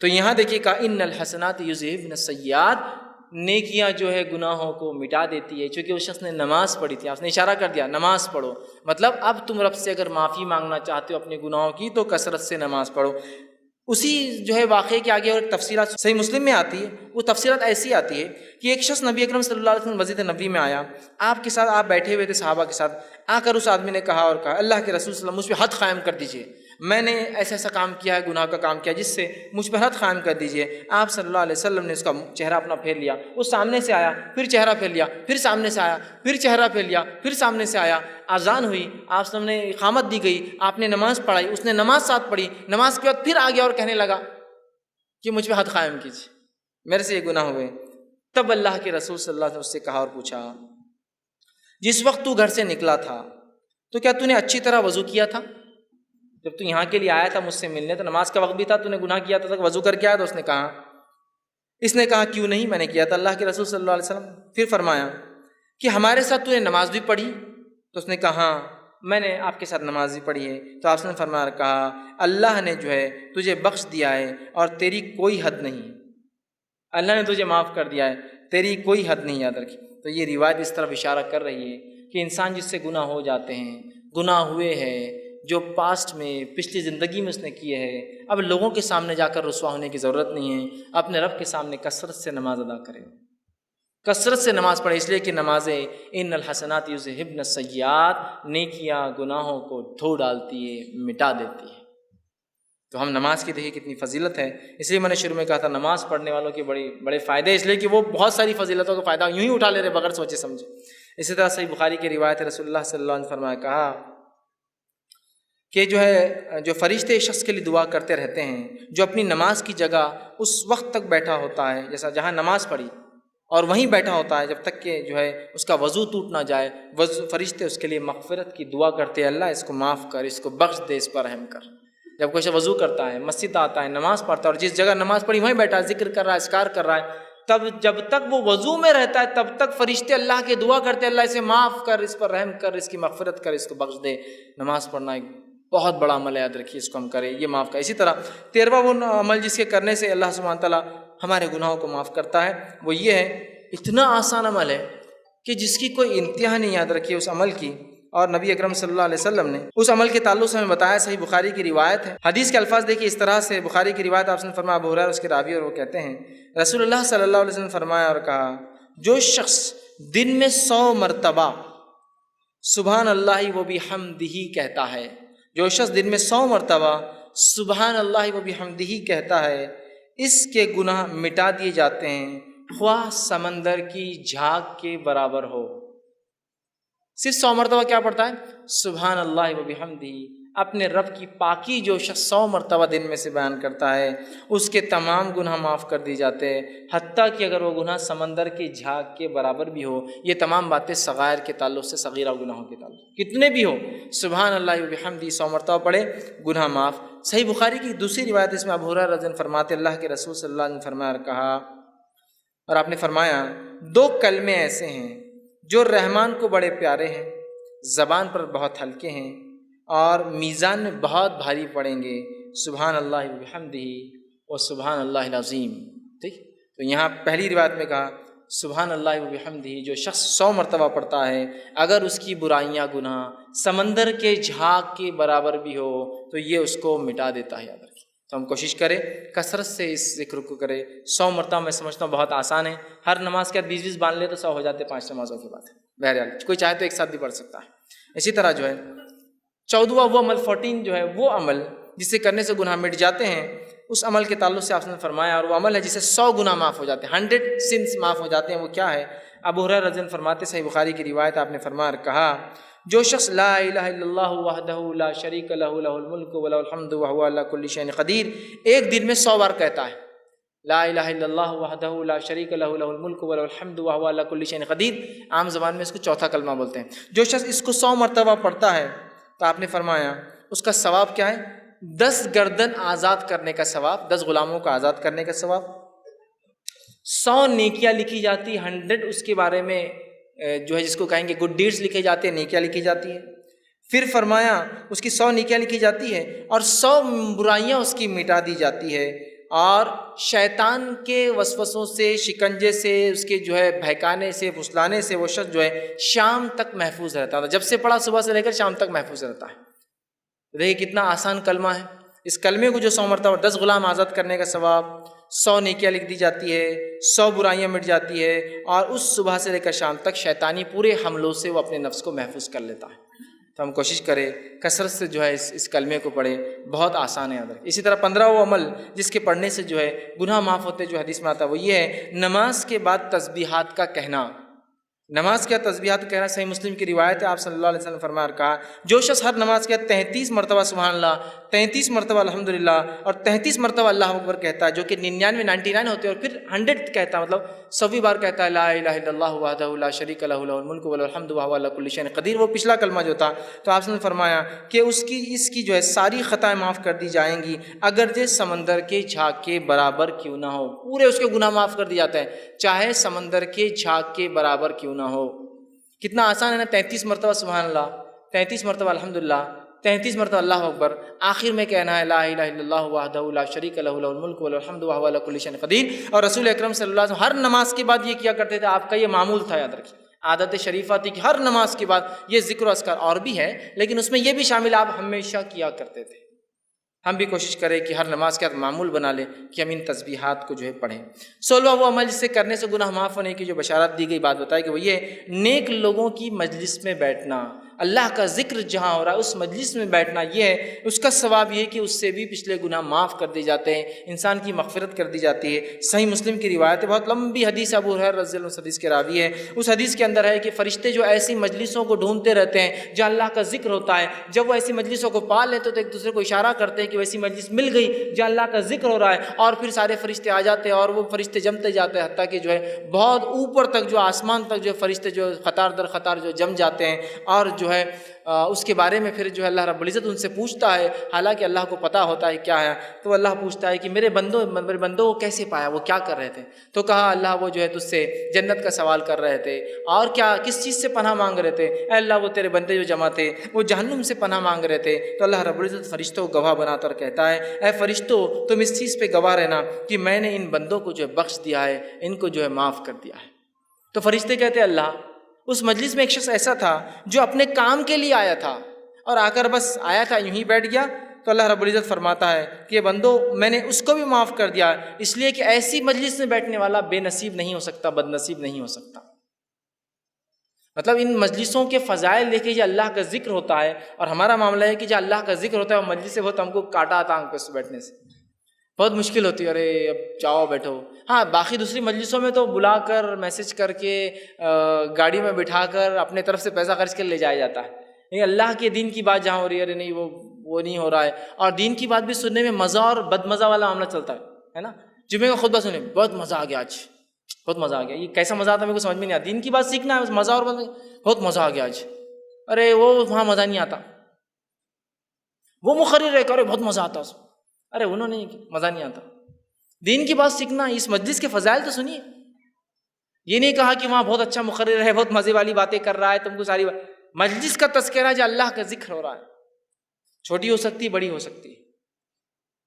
تو یہاں دیکھیے, کہا ان الحسنات یذہبن السیئات, نیکیاں جو ہے گناہوں کو مٹا دیتی ہے. چونکہ اس شخص نے نماز پڑھی تھی, آپ نے اشارہ کر دیا نماز پڑھو, مطلب اب تم رب سے اگر معافی مانگنا چاہتے ہو اپنے گناہوں کی تو کثرت سے نماز پڑھو. اسی جو ہے واقعے کے آگے اور ایک تفصیلات صحیح مسلم میں آتی ہے. وہ تفصیلات ایسی آتی ہے کہ ایک شخص نبی اکرم صلی اللہ علیہ وسلم مسجد نبوی میں آیا, آپ کے ساتھ آپ بیٹھے ہوئے تھے صحابہ کے ساتھ. آ کر اس آدمی نے کہا اور کہا, اللہ کے رسول صلی اللہ علیہ وسلم, مجھ پہ حد قائم کر دیجئے, میں نے ایسا ایسا کام کیا ہے, گناہ کا کام کیا, جس سے مجھ پہ حد قائم کر دیجئے. آپ صلی اللہ علیہ وسلم نے اس کا چہرہ اپنا پھیر لیا, وہ سامنے سے آیا, پھر چہرہ پھیر لیا, پھر سامنے سے آیا, پھر چہرہ پھیر لیا, پھر سامنے سے آیا. اذان ہوئی, آپ صلی اللہ علیہ وسلم نے اقامت دی گئی, آپ نے نماز پڑھائی, اس نے نماز ساتھ پڑھی. نماز کے بعد پھر آ گیا اور کہنے لگا کہ مجھ پہ حد قائم کیجیے, میرے سے یہ گناہ ہوئے. تب اللہ کے رسول صلی اللہ علیہ وسلم اس سے کہا اور پوچھا, جس وقت تو گھر سے نکلا تھا تو کیا تو نے اچھی طرح وضو کیا تھا؟ جب تو یہاں کے لیے آیا تھا مجھ سے ملنے, تو نماز کا وقت بھی تھا, تو نے گناہ کیا تھا, وضو کر کے آیا. تو اس نے کہا کیوں نہیں, میں نے کیا تھا. اللہ کے رسول صلی اللہ علیہ وسلم پھر فرمایا کہ ہمارے ساتھ تو نے نماز بھی پڑھی؟ تو اس نے کہا ہاں, میں نے آپ کے ساتھ نماز بھی پڑھی ہے. تو آپ نے فرمایا کہا, اللہ نے جو ہے تجھے بخش دیا ہے اور تیری کوئی حد نہیں, اللہ نے تجھے معاف کر دیا ہے, تیری کوئی حد نہیں, یاد رکھی. تو یہ روایت اس طرف اشارہ کر رہی ہے کہ انسان جس سے گناہ ہو جاتے ہیں, گناہ ہوئے ہیں جو پاسٹ میں پچھلی زندگی میں اس نے کیے ہیں, اب لوگوں کے سامنے جا کر رسوا ہونے کی ضرورت نہیں ہے, اپنے رب کے سامنے کثرت سے نماز ادا کرے, کثرت سے نماز پڑھے. اس لیے کہ نمازیں ان الحسنات یذہبن السیئات, نیکیاں گناہوں کو دھو ڈالتی ہے, مٹا دیتی ہے. تو ہم نماز کی دیکھیے کتنی فضیلت ہے. اس لیے میں نے شروع میں کہا تھا نماز پڑھنے والوں کے بڑے فائدے, اس لیے کہ وہ بہت ساری فضیلتوں کا فائدہ یوں ہی اٹھا لے رہے بغیر سوچے سمجھے. اسی طرح صحیح بخاری کی روایت ہے, رسول اللہ صلی اللہ علیہ وسلم نے فرمایا, کہا کہ جو فرشتے شخص کے لیے دعا کرتے رہتے ہیں جو اپنی نماز کی جگہ اس وقت تک بیٹھا ہوتا ہے, جیسا جہاں نماز پڑھی اور وہیں بیٹھا ہوتا ہے جب تک کہ جو ہے اس کا وضو ٹوٹ نہ جائے. فرشتے اس کے لیے مغفرت کی دعا کرتے ہیں, اللہ اس کو معاف کر, اس کو بخش دے, اس پر رحم کر. جب کوئی وضو کرتا ہے, مسجد آتا ہے, نماز پڑھتا ہے, اور جس جگہ نماز پڑھی وہیں بیٹھا ہے, ذکر کر رہا ہے, اذکار کر رہا ہے, تب جب تک وہ وضو میں رہتا ہے تب تک فرشتے اللہ کے دعا کرتے ہیں, اللہ اسے معاف کر, اس پر رحم کر, اس کی مغفرت کر, اس کو بخش دے. نماز پڑھنا ایک بہت بڑا عمل ہے, یاد رکھیے, اس کو ہم کریں, یہ معاف کر. اسی طرح 13واں وہ عمل جس کے کرنے سے اللہ سبحانہ تعالیٰ ہمارے گناہوں کو معاف کرتا ہے, وہ یہ ہے, اتنا آسان عمل ہے کہ جس کی کوئی انتہا نہیں, یاد رکھیے اس عمل کی. اور نبی اکرم صلی اللہ علیہ وسلم نے اس عمل کے تعلق سے ہمیں بتایا, صحیح بخاری کی روایت ہے. حدیث کے الفاظ دیکھیے اس طرح سے, بخاری کی روایت آپ نے فرمایا, ابو ہریرہ اس کے راوی, اور وہ کہتے ہیں رسول اللہ صلی اللہ علیہ وسلم نے فرمایا اور کہا, جو شخص دن میں 100 مرتبہ سبحان اللہ و بحمدہ کہتا ہے, جو شخص دن میں 100 مرتبہ سبحان اللہ و بحمدہ کہتا ہے, اس کے گناہ مٹا دیے جاتے ہیں, خواہ سمندر کی جھاگ کے برابر ہو. صرف 100 مرتبہ کیا پڑھتا ہے, سبحان اللہ و بحمدہ, اپنے رب کی پاکی جو شخص 100 مرتبہ دن میں سے بیان کرتا ہے اس کے تمام گناہ معاف کر دی جاتے ہیں، حتیٰ کہ اگر وہ گناہ سمندر کی جھاگ کے برابر بھی ہو۔ یہ تمام باتیں صغائر کے تعلق سے، صغیرہ گناہوں کے تعلق کتنے بھی ہو، سبحان اللہ و بحمدہ 100 مرتبہ پڑھے، گناہ معاف۔ صحیح بخاری کی دوسری روایت اس میں ابو ہریرہ رضی اللہ عنہ فرماتے اللہ کے رسول صلی اللہ علیہ وسلم فرمایا اور کہا، اور آپ نے فرمایا 2 کلمے ایسے ہیں جو رحمان کو بڑے پیارے ہیں، زبان پر بہت ہلکے ہیں اور میزان میں بہت بھاری پڑیں گے، سبحان اللہ و بحمدہ و سبحان اللہ العظیم۔ ٹھیک، تو یہاں پہلی روایت میں کہا سبحان اللہ و بحمدہ، جو شخص 100 مرتبہ پڑھتا ہے اگر اس کی برائیاں گناہ سمندر کے جھاگ کے برابر بھی ہو تو یہ اس کو مٹا دیتا ہے، یاد رکھیں۔ تو ہم کوشش کریں کثرت سے اس ذکر کو کریں۔ 100 مرتبہ میں سمجھتا ہوں بہت آسان ہے، ہر نماز کے بعد 20 باندھ لے تو 100 ہو جاتے 5 نمازوں کے بعد۔ بہرحال کوئی چاہے تو ایک ساتھ بھی پڑھ سکتا ہے۔ اسی طرح جو ہے 14واں وہ عمل 14 جو ہے وہ عمل جسے کرنے سے گناہ مٹ جاتے ہیں، اس عمل کے تعلق سے آپ نے فرمایا، اور وہ عمل ہے جسے 100 گناہ معاف ہو جاتے ہیں، 100 سنس معاف ہو جاتے ہیں۔ وہ کیا ہے؟ ابو ہریرہ رضی اللہ عنہ فرماتے، صحیح بخاری کی روایت، آپ نے فرمایا اور کہا، جو شخص لا الہ الا اللہ وحدہ لا شریک لہ لہ الملک ولہ الحمد وہو علی کل شیء قدیر، ایک دن میں 100 بار کہتا ہے لا الہ الا اللہ وحدہ لا شریک لہ لہ الملک ولہ الحمد وہو علی کل شیء قدیر، عام زبان میں اس کو چوتھا کلمہ بولتے ہیں۔ جو شخص اس کو 100 مرتبہ پڑھتا ہے تو آپ نے فرمایا اس کا ثواب کیا ہے؟ 10 گردن آزاد کرنے کا ثواب، 10 غلاموں کو آزاد کرنے کا ثواب، 100 نیکیاں لکھی جاتی، 100 اس کے بارے میں جو ہے جس کو کہیں گے گڈ ڈیڈز لکھے جاتے ہیں، نیکیاں لکھی جاتی ہیں۔ پھر فرمایا اس کی 100 نیکیاں لکھی جاتی ہے اور 100 برائیاں اس کی مٹا دی جاتی ہے، اور شیطان کے وسوسوں سے، شکنجے سے، اس کے جو ہے بہکانے سے، پھسلانے سے وہ شخص جو ہے شام تک محفوظ رہتا ہے۔ جب سے پڑھا صبح سے لے کر شام تک محفوظ رہتا ہے۔ دیکھیے کتنا آسان کلمہ ہے، اس کلمے کو جو 100 مرتبہ 10 غلام آزاد کرنے کا ثواب، 100 نیکیاں لکھ دی جاتی ہے، 100 برائیاں مٹ جاتی ہے، اور اس صبح سے لے کر شام تک شیطانی پورے حملوں سے وہ اپنے نفس کو محفوظ کر لیتا ہے۔ تو ہم کوشش کریں کثرت سے جو ہے اس کلمے کو پڑھیں، بہت آسان ہے یاد رکھیں۔ اسی طرح 15واں عمل جس کے پڑھنے سے جو ہے گناہ معاف ہوتے جو حدیث میں آتا ہے وہ یہ ہے نماز کے بعد تسبیحات کا کہنا۔ نماز کے تسبیحات کہنا صحیح مسلم کی روایت ہے، آپ صلی اللہ علیہ وسلم نے فرمایا اور کہا، جو شخص ہر نماز کے 33 مرتبہ سبحان اللہ، 33 مرتبہ الحمدللہ اور 33 مرتبہ اللہ اکبر کہتا ہے، جو کہ 99 ہوتے ہیں، اور پھر 100 کہتا ہے، مطلب 100ویں بار کہتا ہے لا الہ الا اللہ وحدہ لا شریک لہ لہ الملک ولہ الحمد وہو علی کل شیء قدیر، وہ پچھلا کلمہ جو تھا، تو آپ نے فرمایا کہ اس کی جو ہے ساری خطائیں معاف کر دی جائیں گی، اگرچہ سمندر کے جھاگ کے برابر کیوں نہ ہو، پورے اس کے گناہ معاف کر دی جاتے ہیں، چاہے سمندر کے جھاگ کے برابر کیوں نہ ہو۔ کتنا آسان ہے نا، 33 مرتبہ سبحان اللہ، 33 مرتبہ الحمدللہ، 33 مرتبہ اللہ اکبر، آخر میں کہنا ہے لا الہ الا اللہ وحدہ لا شریک لہ لہ الملک ولہ الحمد وہو علی کل شیء قدیر۔ اور رسول اکرم صلی اللہ علیہ وسلم ہر نماز کے بعد یہ کیا کرتے تھے، آپ کا یہ معمول تھا، یاد رکھیے، عادت شریفہ تھی کہ ہر نماز کے بعد یہ ذکر و اذکار، اور بھی ہے لیکن اس میں یہ بھی شامل آپ ہمیشہ کیا کرتے تھے۔ ہم بھی کوشش کریں کہ ہر نماز کے بعد معمول بنا لیں کہ ہم ان تسبیحات کو جو ہے پڑھیں۔ 16واں وہ عمل جس سے کرنے سے گناہ معاف ہونے کی جو بشارت دی گئی، بات بتائی کہ وہ یہ نیک لوگوں کی مجلس میں بیٹھنا، اللہ کا ذکر جہاں ہو رہا ہے اس مجلس میں بیٹھنا، یہ ہے اس کا ثواب یہ ہے کہ اس سے بھی پچھلے گناہ معاف کر دی جاتے ہیں، انسان کی مغفرت کر دی جاتی ہے۔ صحیح مسلم کی روایت ہے، بہت لمبی حدیث، ابو ہریرہ رضی اللہ عنہ حدیث کے راوی ہے، اس حدیث کے اندر ہے کہ فرشتے جو ایسی مجلسوں کو ڈھونڈتے رہتے ہیں جہاں اللہ کا ذکر ہوتا ہے، جب وہ ایسی مجلسوں کو پا لیتے تو ایک دوسرے کو اشارہ کرتے ہیں کہ ویسی مجلس مل گئی جہاں اللہ کا ذکر ہو رہا ہے، اور پھر سارے فرشتے آ جاتے ہیں اور وہ فرشتے جمتے جاتے ہیں، حتیٰ کہ جو ہے بہت اوپر تک، جو آسمان تک جو فرشتے جو قطار در قطار جو جم جاتے ہیں، اور جو ہے اس کے بارے میں پھر جو ہے اللہ رب العزت ان سے پوچھتا ہے، حالانکہ اللہ کو پتہ ہوتا ہے کیا ہے، تو اللہ پوچھتا ہے کہ میرے بندوں کو کیسے پایا، وہ کیا کر رہے تھے؟ تو کہا اللہ وہ جو ہے تجھ سے جنت کا سوال کر رہے تھے، اور کیا کس چیز سے پناہ مانگ رہے تھے؟ اے اللہ وہ تیرے بندے جو جمع تھے وہ جہنم سے پناہ مانگ رہے تھے۔ تو اللہ رب العزت فرشتوں کو گواہ بنا کر کہتا ہے، اے فرشتوں تم اس چیز پہ گواہ رہنا کہ میں نے ان بندوں کو جو ہے بخش دیا ہے، ان کو جو ہے معاف کر دیا ہے۔ تو فرشتے کہتے ہیں اللہ، اس مجلس میں ایک شخص ایسا تھا جو اپنے کام کے لیے آیا تھا اور آ کر بس آیا تھا، یوں ہی بیٹھ گیا، تو اللہ رب العزت فرماتا ہے کہ یہ بندو میں نے اس کو بھی معاف کر دیا، اس لیے کہ ایسی مجلس میں بیٹھنے والا بے نصیب نہیں ہو سکتا، بد نصیب نہیں ہو سکتا۔ مطلب ان مجلسوں کے فضائل دیکھیں، یہ اللہ کا ذکر ہوتا ہے، اور ہمارا معاملہ ہے کہ جو اللہ کا ذکر ہوتا ہے وہ مجلس سے بہت ہم کو کاٹا آتا آنکھ پہ بیٹھنے سے، بہت مشکل ہوتی ہے، ارے اب جاؤ بیٹھو۔ ہاں باقی دوسری مجلسوں میں تو بلا کر، میسج کر کے، گاڑی میں بٹھا کر اپنے طرف سے پیسہ خرچ کر لے جایا جاتا ہے، لیکن اللہ کے دین کی بات جہاں ہو رہی ہے ارے نہیں وہ نہیں ہو رہا ہے. اور دین کی بات بھی سننے میں مزہ اور بد مزہ والا معاملہ چلتا ہے نا. جمعے کا خطبہ سنیں بہت مزہ آ گیا، آج بہت مزہ آ گیا. یہ کیسا مزہ آتا ہے میرے کو سمجھ میں نہیں آتا. دین کی بات سیکھنا ہے مزہ اور بہت مزہ آ گیا آج. ارے وہ وہاں مزہ نہیں آتا. وہ مقرر ہے کرے بہت مزہ آتا اس میں. ارے انہوں نے مزہ نہیں آتا. دین کی بات سیکھنا، اس مجلس کے فضائل تو سنیے. یہ نہیں کہا کہ وہاں بہت اچھا مقرر ہے، بہت مزے والی باتیں کر رہا ہے، تم کو ساری مجلس کا تذکرہ جو اللہ کا ذکر ہو رہا ہے، چھوٹی ہو سکتی بڑی ہو سکتی ہے.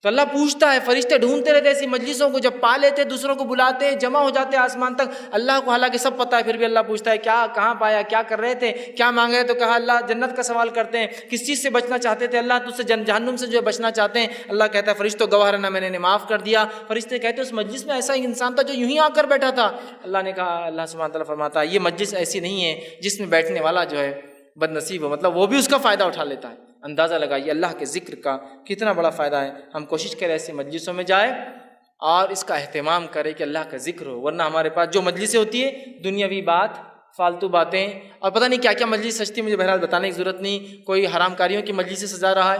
تو اللہ پوچھتا ہے، فرشتے ڈھونڈتے رہتے ایسی مجلسوں کو، جب پا لیتے دوسروں کو بلاتے جمع ہو جاتے آسمان تک. اللہ کو حالانکہ سب پتہ ہے، پھر بھی اللہ پوچھتا ہے کیا کہاں پایا، کیا کر رہے تھے، کیا مانگ رہے. تو کہا اللہ جنت کا سوال کرتے ہیں. کس چیز سے بچنا چاہتے تھے اللہ؟ تجھ سے جہنم سے جو ہے بچنا چاہتے ہیں. اللہ کہتا ہے فرشتوں گواہ رہنا میں نے معاف کر دیا. فرشتے کہتے ہیں اس مجلس میں ایسا انسان تھا جو یوں ہی آ کر بیٹھا تھا. اللہ نے کہا، اللہ سبحانہ تعالیٰ فرماتا ہے یہ مجلس ایسی نہیں ہے جس میں بیٹھنے والا جو ہے بد نصیب ہو، مطلب وہ بھی اس کا فائدہ اٹھا لیتا ہے. اندازہ لگائیے اللہ کے ذکر کا کتنا بڑا فائدہ ہے. ہم کوشش کریں ایسی مجلسوں میں جائیں اور اس کا اہتمام کریں کہ اللہ کا ذکر ہو. ورنہ ہمارے پاس جو مجلسیں ہوتی ہے دنیاوی بات، فالتو باتیں اور پتہ نہیں کیا کیا مجلس سجتی، مجھے بہرحال بتانے کی ضرورت نہیں. کوئی حرام کاریوں کی مجلس سے سجا رہا ہے،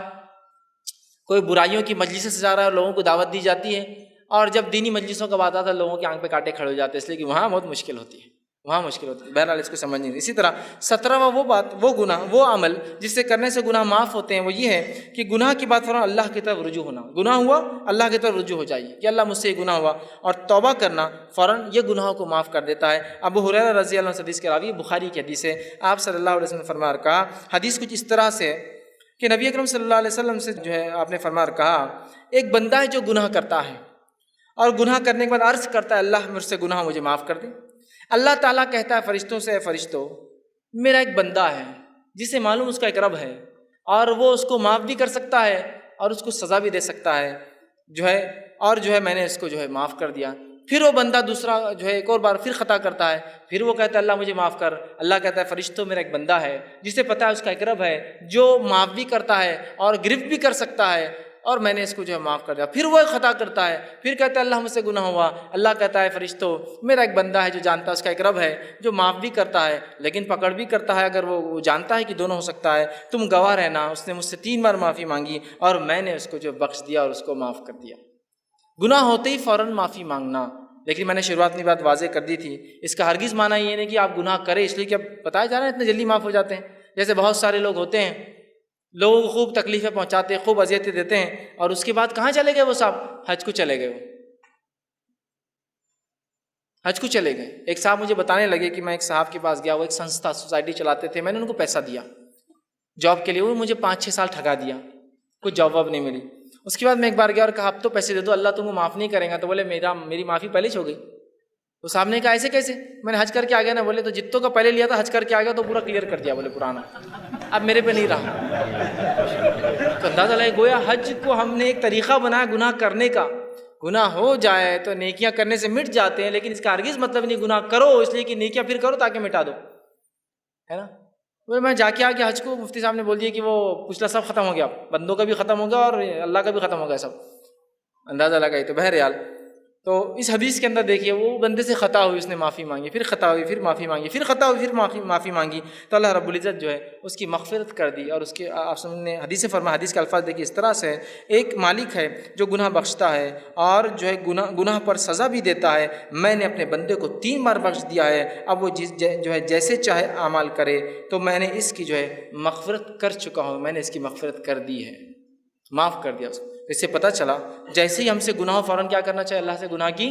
کوئی برائیوں کی مجلس سے سجا رہا ہے اور لوگوں کو دعوت دی جاتی ہے. اور جب دینی مجلسوں کا بات آتا ہے لوگوں کی آنکھ پہ کانٹے کھڑے ہو جاتے ہیں، اس لیے کہ وہاں بہت مشکل ہوتی ہے، وہاں مشکل ہوتی ہے. بہرحال اس کو سمجھ نہیں. اسی طرح 17واں وہ بات، وہ گناہ، وہ عمل جس سے کرنے سے گناہ معاف ہوتے ہیں، وہ یہ ہے کہ گناہ کی بات فوراً اللہ کی طرف رجوع ہونا. گناہ ہوا اللہ کی طرف رجوع ہو جائیے کہ اللہ مجھ سے یہ گناہ ہوا، اور توبہ کرنا فوراً یہ گناہوں کو معاف کر دیتا ہے. ابو ہریرہ رضی اللہ عنہ حدیث کے راوی، بخاری کی حدیث ہے. آپ صلی اللہ علیہ وسلم نے فرمایا کہا، حدیث کچھ اس طرح سے کہ نبی اکرم صلی اللہ علیہ وسلم سے جو ہے آپ نے فرمایا کہا، ایک بندہ ہے جو گناہ کرتا ہے اور گناہ کرنے کے بعد عرض کرتا ہے اللہ مجھ سے گناہ مجھے معاف کر دے. اللہ تعالیٰ کہتا ہے فرشتوں سے، اے فرشتوں میرا ایک بندہ ہے جسے معلوم اس کا ایک رب ہے اور وہ اس کو معاف بھی کر سکتا ہے اور اس کو سزا بھی دے سکتا ہے اور میں نے اس کو جو ہے معاف کر دیا. پھر وہ بندہ دوسرا جو ہے ایک اور بار پھر خطا کرتا ہے، پھر وہ کہتا ہے اللہ مجھے معاف کر. اللہ کہتا ہے فرشتوں میرا ایک بندہ ہے جسے پتہ ہے اس کا ایک رب ہے جو معاف بھی کرتا ہے اور گرفت بھی کر سکتا ہے اور میں نے اس کو جو ہے معاف کر دیا. پھر وہ ایک خطا کرتا ہے، پھر کہتا ہے اللہ مجھ سے گناہ ہوا. اللہ کہتا ہے فرشتوں میرا ایک بندہ ہے جو جانتا ہے اس کا ایک رب ہے جو معاف بھی کرتا ہے لیکن پکڑ بھی کرتا ہے اگر وہ جانتا ہے کہ دونوں ہو سکتا ہے. تم گواہ رہنا اس نے مجھ سے 3 بار معافی مانگی اور میں نے اس کو جو بخش دیا اور اس کو معاف کر دیا. گناہ ہوتے ہی فوراً معافی مانگنا. لیکن میں نے شروعات میں بات واضح کر دی تھی، اس کا ہرگز معنی یہ نہیں کہ آپ گناہ کریں اس لیے کہ اب بتایا جا رہا ہے اتنے جلدی معاف ہو جاتے ہیں. جیسے بہت سارے لوگ ہوتے ہیں، لوگوں کو خوب تکلیفیں پہنچاتے ہیں، خوب اذیتیں دیتے ہیں اور اس کے بعد کہاں چلے گئے وہ صاحب؟ حج کو چلے گئے. وہ حج کو چلے گئے. ایک صاحب مجھے بتانے لگے کہ میں ایک صاحب کے پاس گیا، وہ ایک سنستھا سوسائٹی چلاتے تھے، میں نے ان کو پیسہ دیا جاب کے لیے، وہ مجھے 5-6 سال ٹھگا دیا، کوئی جاب واب نہیں ملی. اس کے بعد میں ایک بار گیا اور کہا اب تو پیسے دے دو، اللہ تم کو معاف نہیں کرے گا. تو بولے میری معافی پہلے ہی ہو گئی. تو صاحب نے کہا ایسے کیسے؟ میں نے حج کر کے آ گیا نا. بولے تو جتوں کا پہلے لیا تھا حج کر کے آ گیا تو پورا کلیئر کر دیا، بولے پرانا اب میرے پہ نہیں رہا. تو اندازہ لگے گویا حج کو ہم نے ایک طریقہ بنایا گناہ کرنے کا. گناہ ہو جائے تو نیکیاں کرنے سے مٹ جاتے ہیں، لیکن اس کا ہرگز مطلب نہیں گناہ کرو اس لیے کہ نیکیاں پھر کرو تاکہ مٹا دو، ہے نا. میں جا کے آ کے حج کو مفتی صاحب نے بول دیا کہ وہ پچھلا سب ختم ہو گیا، بندوں کا بھی ختم ہو گیا اور اللہ کا بھی ختم ہو گیا سب. اندازہ لگائی. تو بہرحال تو اس حدیث کے اندر دیکھیے وہ بندے سے خطا ہوئی، اس نے معافی مانگی، پھر خطا ہوئی پھر معافی مانگی، پھر خطا ہوئی پھر معافی مانگی، تو اللہ رب العزت جو ہے اس کی مغفرت کر دی. اور اس کے آپ نے حدیث سے فرمایا، حدیث کے الفاظ دیکھیے اس طرح سے، ایک مالک ہے جو گناہ بخشتا ہے اور جو ہے گناہ پر سزا بھی دیتا ہے. میں نے اپنے بندے کو 3 بار بخش دیا ہے، اب وہ جو ہے جیسے چاہے اعمال کرے، تو میں نے اس کی جو ہے مغفرت کر چکا ہوں، میں نے اس کی مغفرت کر دی ہے، معاف کر دیا اس کو. اس سے پتہ چلا جیسے ہی ہم سے گناہ ہو فوراً کیا کرنا چاہیے؟ اللہ سے گناہ کی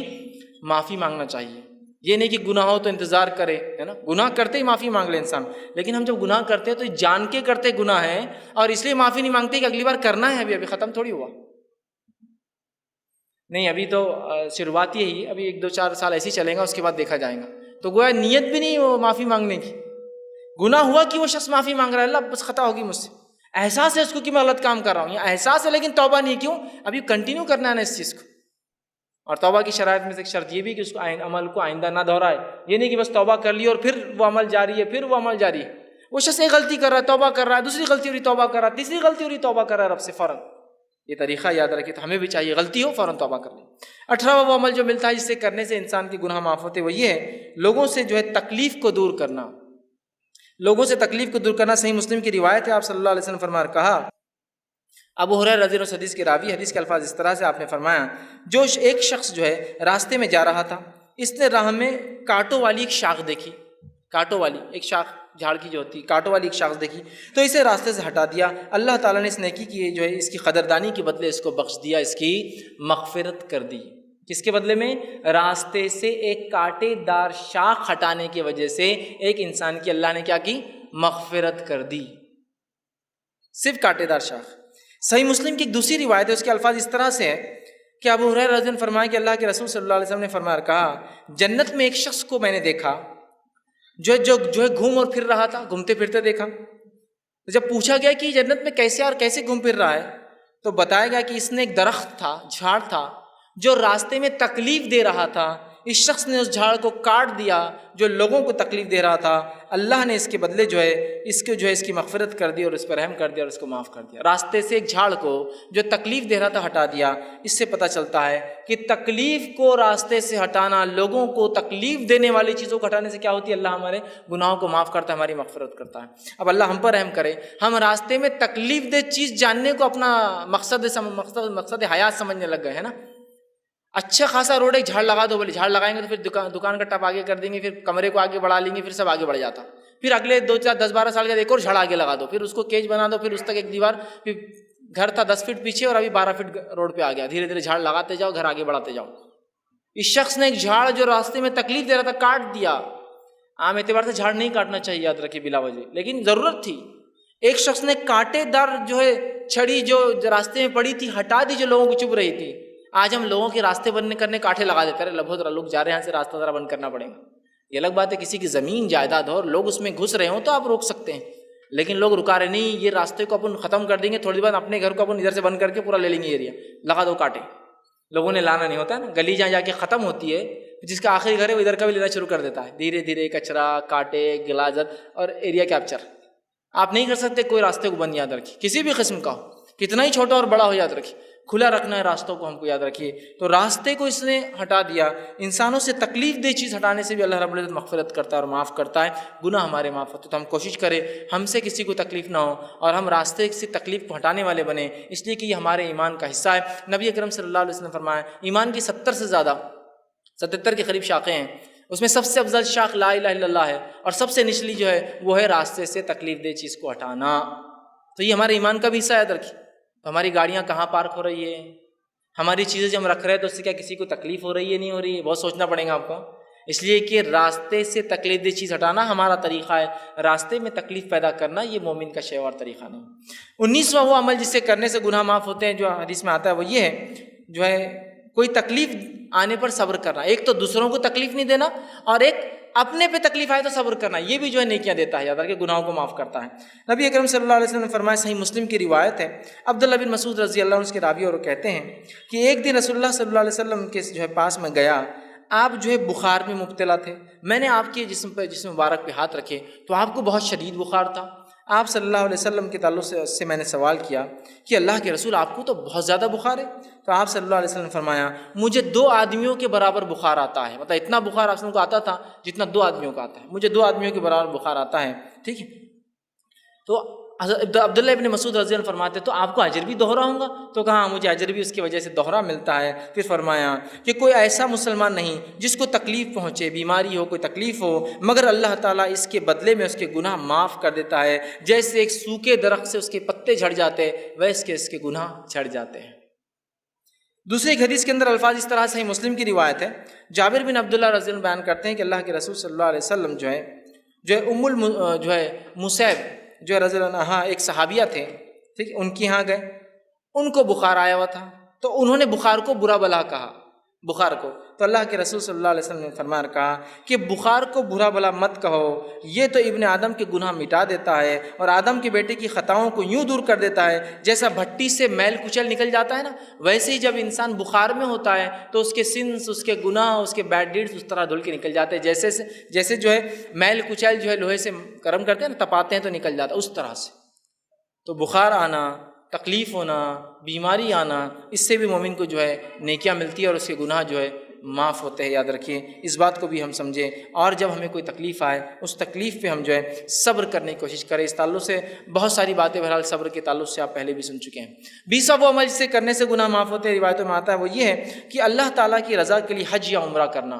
معافی مانگنا چاہیے. یہ نہیں کہ گناہ ہو تو انتظار کرے، ہے نا. گناہ کرتے ہی معافی مانگ لے انسان، لیکن ہم جب گناہ کرتے ہیں تو جان کے کرتے گناہ ہے اور اس لیے معافی نہیں مانگتے کہ اگلی بار کرنا ہے، ابھی ختم تھوڑی ہوا. نہیں ابھی تو شروعات ہی، ابھی 1-2-4 سال ایسے ہی چلیں گا، اس کے بعد دیکھا جائے گا. تو گویا نیت بھی نہیں وہ معافی مانگنے کی. گناہ ہوا کہ وہ شخص معافی مانگ رہا ہے، اللہ بس خطا ہوگی مجھ سے، احساس ہے اس کو کہ میں غلط کام کر رہا ہوں، یہ احساس ہے لیکن توبہ نہیں. کیوں؟ ابھی کنٹینیو کرنا ہے نا اس چیز کو. اور توبہ کی شرائط میں سے ایک شرط یہ بھی کہ اس کو عمل کو آئندہ نہ دہرائے. یہ نہیں کہ بس توبہ کر لی اور پھر وہ عمل جاری ہے، پھر وہ عمل جاری ہے. وہ شخص ایک غلطی کر رہا ہے توبہ کر رہا ہے، دوسری غلطی ہو رہی توبہ کر رہا ہے، تیسری غلطی ہو رہی توبہ کر رہا ہے رب سے فوراً. یہ طریقہ یاد رکھیں. تو ہمیں بھی چاہیے غلطی ہو فوراً توبہ کر لیں. 18واں وہ عمل جو ملتا ہے جس سے کرنے سے انسان کی گناہ معاف ہوتے، وہ یہ ہے لوگوں سے جو ہے تکلیف کو دور کرنا. لوگوں سے تکلیف کو دور کرنا صحیح مسلم کی روایت ہے، آپ صلی اللہ علیہ وسلم فرمایا کہا، ابو ہریرہ رضی اللہ عنہ حدیث کے راوی، حدیث کے الفاظ اس طرح سے آپ نے فرمایا، جو ایک شخص جو ہے راستے میں جا رہا تھا، اس نے راہ میں کانٹوں والی ایک شاخ دیکھی، کانٹوں والی ایک شاخ، جھاڑ کی جو ہوتی ہے کانٹوں والی ایک شاخ دیکھی، تو اسے راستے سے ہٹا دیا، اللہ تعالیٰ نے اس نیکی کی جو ہے اس کی قدردانی کے بدلے اس کو بخش دیا، اس کی مغفرت کر دی۔ کس کے بدلے میں؟ راستے سے ایک کانٹے دار شاخ ہٹانے کی وجہ سے ایک انسان کی اللہ نے کیا کی؟ مغفرت کر دی، صرف کانٹے دار شاخ۔ صحیح مسلم کی ایک دوسری روایت ہے، اس کے الفاظ اس طرح سے ہے کہ ابو ہریرہ رضی اللہ عنہ فرمایا کہ اللہ کے رسول صلی اللہ علیہ وسلم نے فرمایا کہا، جنت میں ایک شخص کو میں نے دیکھا جو ہے گھوم اور پھر رہا تھا، گھومتے پھرتے دیکھا۔ جب پوچھا گیا کہ جنت میں کیسے اور کیسے گھوم پھر رہا ہے، تو بتایا گیا کہ اس نے ایک درخت تھا، جھاڑ تھا جو راستے میں تکلیف دے رہا تھا، اس شخص نے اس جھاڑ کو کاٹ دیا جو لوگوں کو تکلیف دے رہا تھا، اللہ نے اس کے بدلے جو ہے اس کی مغفرت کر دی اور اس پر رحم کر دیا اور اس کو معاف کر دیا۔ راستے سے ایک جھاڑ کو جو تکلیف دے رہا تھا ہٹا دیا۔ اس سے پتہ چلتا ہے کہ تکلیف کو راستے سے ہٹانا، لوگوں کو تکلیف دینے والی چیزوں کو ہٹانے سے کیا ہوتی ہے؟ اللہ ہمارے گناہوں کو معاف کرتا ہے، ہماری مغفرت کرتا ہے۔ اب اللہ ہم پر رحم کرے، ہم راستے میں تکلیف دہ چیز جاننے کو اپنا مقصد حیات سمجھنے لگ گئے ہیں نا۔ اچھا خاصا روڈ ایک جھاڑ لگا دو، بولے جھاڑ لگائیں گے تو پھر دکان کا ٹپ آگے کر دیں گے، پھر کمرے کو آگے بڑھا لیں گے، پھر سب آگے بڑھ جاتا، پھر اگلے 2 4 10 12 سال کے ایک اور جھاڑ آگے لگا دو، پھر اس کو کیج بنا دو، پھر اس تک ایک دیوار، پھر گھر تھا 10 فٹ پیچھے اور ابھی 12 فٹ روڈ پہ آ گیا، دھیرے دھیرے جھاڑ لگاتے جاؤ، گھر آگے بڑھاتے جاؤ۔ اس شخص نے ایک جھاڑ جو راستے میں تکلیف دے رہا تھا کاٹ دیا۔ عام اعتبار سے جھاڑ نہیں کاٹنا چاہیے، یاد رکھیے، بلا وجہ، لیکن ضرورت تھی۔ ایک شخص نے کانٹے دار جو ہے چھڑی جو راستے میں پڑی تھی ہٹا دی، جو لوگوں کو چبھ رہی تھی۔ آج ہم لوگوں کے راستے بند کرنے کانٹے لگا دیتے ہیں، بہت لوگ جا رہے ہیں، یہاں سے راستہ ذرا بند کرنا پڑے گا۔ یہ الگ بات ہے، کسی کی زمین جائیداد ہو اور لوگ اس میں گھس رہے ہوں تو آپ روک سکتے ہیں، لیکن لوگ رکا رہے نہیں، یہ راستے کو اپن ختم کر دیں گے، تھوڑی بات اپنے گھر کو اپن ادھر سے بند کر کے پورا لے لیں گے، ایریا لگا دو کانٹے۔ لوگوں نے لانا نہیں ہوتا ہے نا، گلی جہاں جا کے ختم ہوتی ہے، جس کا آخری گھر ہے وہ ادھر کا بھی لینا شروع کر دیتا ہے، دھیرے دھیرے کچرا، کانٹے، غلاظت اور ایریا کیپچر۔ آپ نہیں کر سکتے کوئی راستے کو بند، یاد رکھیے، کسی بھی قسم کا ہو، کتنا ہی چھوٹا اور بڑا ہو، یاد رکھیے کھلا رکھنا ہے راستوں کو، ہم کو یاد رکھیے۔ تو راستے کو اس نے ہٹا دیا۔ انسانوں سے تکلیف دہ چیز ہٹانے سے بھی اللہ رب العزت مغفرت کرتا ہے اور معاف کرتا ہے، گناہ ہمارے معاف ہوتے۔ تو ہم کوشش کریں ہم سے کسی کو تکلیف نہ ہو اور ہم راستے سے تکلیف کو ہٹانے والے بنیں، اس لیے کہ یہ ہمارے ایمان کا حصہ ہے۔ نبی اکرم صلی اللہ علیہ وسلم نے فرمایا ایمان کی 70 سے زیادہ 77 کے قریب شاخیں ہیں، اس میں سب سے افضل شاخ لا الہ الا اللہ ہے، اور سب سے نچلی جو ہے وہ ہے راستے سے تکلیف دہ چیز کو ہٹانا۔ تو یہ ہمارے ایمان کا بھی حصہ یاد رکھیے۔ تو ہماری گاڑیاں کہاں پارک ہو رہی ہے، ہماری چیزیں جو ہم رکھ رہے ہیں تو اس سے کیا کسی کو تکلیف ہو رہی ہے نہیں ہو رہی ہے، بہت سوچنا پڑے گا آپ کو، اس لیے کہ راستے سے تکلیف دہ چیز ہٹانا ہمارا طریقہ ہے، راستے میں تکلیف پیدا کرنا یہ مومن کا شیوار طریقہ نہیں۔ 19واں وہ عمل جس سے کرنے سے گناہ معاف ہوتے ہیں جو حدیث میں آتا ہے وہ یہ ہے، جو ہے کوئی تکلیف آنے پر صبر کرنا۔ ایک تو دوسروں کو تکلیف نہیں دینا، اور ایک اپنے پہ تکلیف آئے تو صبر کرنا، یہ بھی جو ہے نیکیاں دیتا ہے، یاد رکھیں گناہوں کو معاف کرتا ہے۔ نبی اکرم صلی اللہ علیہ وسلم نے فرمایا، صحیح مسلم کی روایت ہے، عبداللہ بن مسعود رضی اللہ عنہ اس کے راوی اور کہتے ہیں کہ ایک دن رسول اللہ صلی اللہ علیہ وسلم کے جو ہے پاس میں گیا، آپ جو ہے بخار میں مبتلا تھے، میں نے آپ کے جسم مبارک پہ ہاتھ رکھے تو آپ کو بہت شدید بخار تھا۔ آپ صلی اللہ علیہ وسلم کے تعلق سے اس سے میں نے سوال کیا کہ اللہ کے رسول آپ کو تو بہت زیادہ بخار ہے، تو آپ صلی اللہ علیہ وسلم نے فرمایا مجھے 2 آدمیوں کے برابر بخار آتا ہے، مطلب اتنا بخار آپ کو آتا تھا جتنا 2 آدمیوں کا آتا ہے، مجھے 2 آدمیوں کے برابر بخار آتا ہے، ٹھیک ہے۔ تو عبداللہ ابن مسعود رضی اللہ عنہ فرماتے تو آپ کو اجر بھی دوہرا ہوں گا؟ تو کہا مجھے اجر بھی اس کی وجہ سے دوہرا ملتا ہے۔ پھر فرمایا کہ کوئی ایسا مسلمان نہیں جس کو تکلیف پہنچے، بیماری ہو، کوئی تکلیف ہو، مگر اللہ تعالیٰ اس کے بدلے میں اس کے گناہ معاف کر دیتا ہے، جیسے ایک سوکھے درخت سے اس کے پتے جھڑ جاتے ویسے اس کے گناہ جھڑ جاتے ہیں۔ دوسری ایک حدیث کے اندر الفاظ اس طرح سے مسلم کی روایت ہے، جابر بن عبداللہ رضی اللہ عنہ بیان کرتے ہیں کہ اللہ کے رسول صلی اللہ علیہ وسلم جو ہے مصعب جو ہے رضی اللہ عنہ ایک صحابیہ تھے، ٹھیک، ان کے یہاں گئے، ان کو بخار آیا ہوا تھا، تو انہوں نے بخار کو برا بلا کہا، بخار کو، تو اللہ کے رسول صلی اللہ علیہ وسلم نے فرمایا کہا کہ بخار کو برا بلا مت کہو، یہ تو ابن آدم کے گناہ مٹا دیتا ہے اور آدم کے بیٹے کی خطاؤں کو یوں دور کر دیتا ہے جیسا بھٹی سے میل کچل نکل جاتا ہے نا، ویسے ہی جب انسان بخار میں ہوتا ہے تو اس کے سنس، اس کے گناہ، اس کے بیڈ ڈیڈز اس طرح دھل کے نکل جاتے ہیں، جیسے جو ہے میل کچل جو ہے لوہے سے گرم کرتے ہیں نا، تپاتے ہیں تو نکل جاتا ہے، اس طرح سے۔ تو بخار آنا، تکلیف ہونا، بیماری آنا، اس سے بھی مومن کو جو ہے نیکیاں ملتی ہے اور اس کے گناہ جو ہے معاف ہوتے ہیں، یاد رکھیے اس بات کو بھی ہم سمجھیں۔ اور جب ہمیں کوئی تکلیف آئے اس تکلیف پہ ہم جو ہے صبر کرنے کی کوشش کریں۔ اس تعلق سے بہت ساری باتیں بہرحال صبر کے تعلق سے آپ پہلے بھی سن چکے ہیں۔ 20واں وہ عمل جسے کرنے سے گناہ معاف ہوتے ہیں، روایتوں میں آتا ہے، وہ یہ ہے کہ اللہ تعالیٰ کی رضا کے لیے حج یا عمرہ کرنا،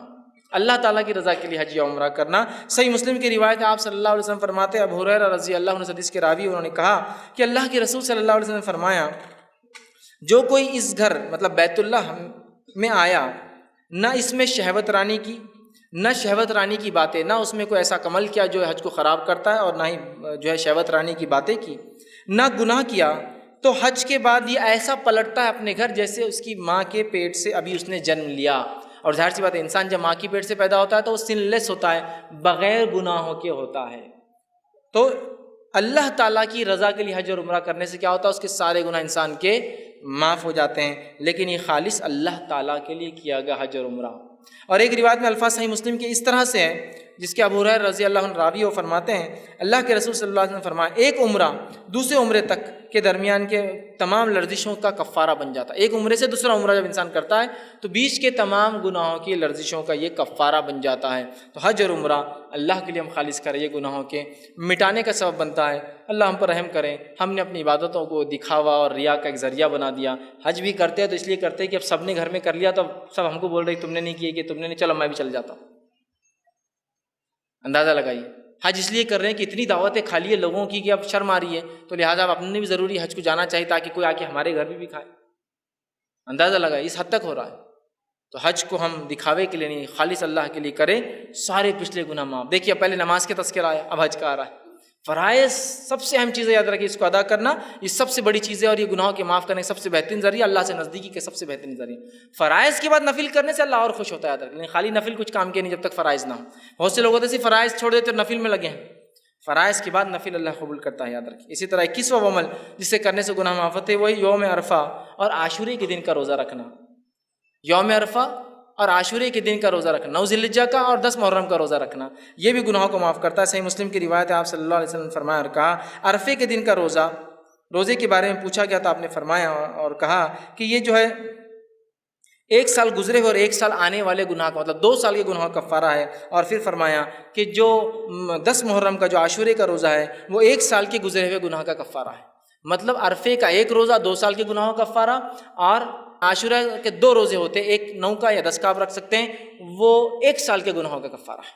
اللہ تعالیٰ کی رضا کے لیے حج یا عمرہ کرنا۔ صحیح مسلم کی روایت ہے، آپ صلی اللہ علیہ وسلم فرماتے ہیں، ابو ہریرہ رضی اللہ عنہ حدیث کے راوی، انہوں نے کہا کہ اللہ کے رسول صلی اللہ علیہ وسلم نے فرمایا، جو کوئی اس گھر مطلب بیت اللہ میں آیا، نہ اس میں شہوت رانی کی، نہ شہوت رانی کی باتیں، نہ اس میں کوئی ایسا عمل کیا جو حج کو خراب کرتا ہے، اور نہ ہی جو ہے شہوت رانی کی باتیں کی، نہ گناہ کیا، تو حج کے بعد یہ ایسا پلٹتا ہے اپنے گھر جیسے اس کی ماں کے پیٹ سے ابھی اس نے جنم لیا۔ اور ظاہر سی بات ہے، انسان جب ماں کی پیٹ سے پیدا ہوتا ہے تو وہ سن لیس ہوتا ہے، بغیر گناہوں کے ہوتا ہے۔ تو اللہ تعالیٰ کی رضا کے لیے حج اور عمرہ کرنے سے کیا ہوتا ہے، اس کے سارے گناہ انسان کے معاف ہو جاتے ہیں، لیکن یہ خالص اللہ تعالیٰ کے لیے کیا گیا حج اور عمرہ۔ اور ایک روایت میں الفاظ صحیح مسلم کے اس طرح سے ہے، جس کے ابو ہریرہ رضی اللہ عنہ راوی وہ فرماتے ہیں، اللہ کے رسول صلی اللہ علیہ وسلم نے فرمایا، ایک عمرہ دوسرے عمرے تک کے درمیان کے تمام لرزشوں کا کفارہ بن جاتا ہے۔ ایک عمرے سے دوسرا عمرہ جب انسان کرتا ہے تو بیچ کے تمام گناہوں کی لرزشوں کا یہ کفارہ بن جاتا ہے۔ تو حج اور عمرہ اللہ کے لیے ہم خالص کریں، یہ گناہوں کے مٹانے کا سبب بنتا ہے۔ اللہ ہم پر رحم کریں، ہم نے اپنی عبادتوں کو دکھاوا اور ریا کا ایک ذریعہ بنا دیا۔ حج بھی کرتے ہیں تو اس لیے کرتے ہیں کہ اب سب نے گھر میں کر لیا تو سب ہم کو بول رہے تم نے نہیں کیے، کہ تم نے نہیں، چلو میں بھی چل جاتا ہوں۔ اندازہ لگائیے، حج اس لیے کر رہے ہیں کہ اتنی دعوتیں کھا لی ہے لوگوں کی کہ اب شرم آ رہی ہے، تو لہٰذا اب اپنے بھی ضروری حج کو جانا چاہیے تاکہ کوئی آ کے ہمارے گھر بھی کھائے۔ اندازہ لگائیے اس حد تک ہو رہا ہے۔ تو حج کو ہم دکھاوے کے لیے نہیں، خالص اللہ کے لیے کریں، سارے پچھلے گناہ معاف۔ دیکھیے پہلے نماز کے تذکرہ آیا، اب حج کا آ رہا ہے۔ فرائض سب سے اہم چیز ہے، یاد رکھیے اس کو ادا کرنا، یہ سب سے بڑی چیز ہے، اور یہ گناہوں کے معاف کرنے کا سب سے بہترین ذریعہ، اللہ سے نزدیکی کے سب سے بہترین ذریعہ۔ فرائض کے بعد نفل کرنے سے اللہ اور خوش ہوتا ہے، یاد رکھیں، خالی نفل کچھ کام کے نہیں جب تک فرائض نہ ہو۔ بہت سے لوگ ہوتے ہیں فرائض چھوڑ دیتے اور نفل میں لگے ہیں، فرائض کے بعد نفل اللہ قبول کرتا ہے، یاد رکھیں۔ اسی طرح 21واں عمل جس سے کرنے سے گناہ معاف ہوتے ہیں، وہی یوم عرفہ اور عاشورے کے دن کا روزہ رکھنا۔ یوم عرفہ اور عاشورے کے دن کا روزہ رکھنا، 9 ذی الحجہ کا اور 10 محرم کا روزہ رکھنا، یہ بھی گناہوں کو معاف کرتا ہے۔ صحیح مسلم کی روایت ہے، آپ صلی اللہ علیہ وسلم نے فرمایا اور کہا، عرفے کے دن کا روزے کے بارے میں پوچھا گیا تو آپ نے فرمایا اور کہا کہ یہ جو ہے 1 سال گزرے ہوئے اور 1 سال آنے والے گناہ کا مطلب 2 سال کے گناہ کا کفارہ ہے۔ اور پھر فرمایا کہ جو 10 محرم کا جو عاشورے کا روزہ ہے وہ 1 سال کے گزرے ہوئے گناہ کا کفارہ ہے۔ مطلب عرفے کا ایک روزہ 2 سال کے گناہوں کا کفارہ، اور عاشورہ کے 2 روزے ہوتے ہیں، ایک 9 کا یا 10 کا آپ رکھ سکتے ہیں، وہ 1 سال کے گناہوں کا کفارہ ہے۔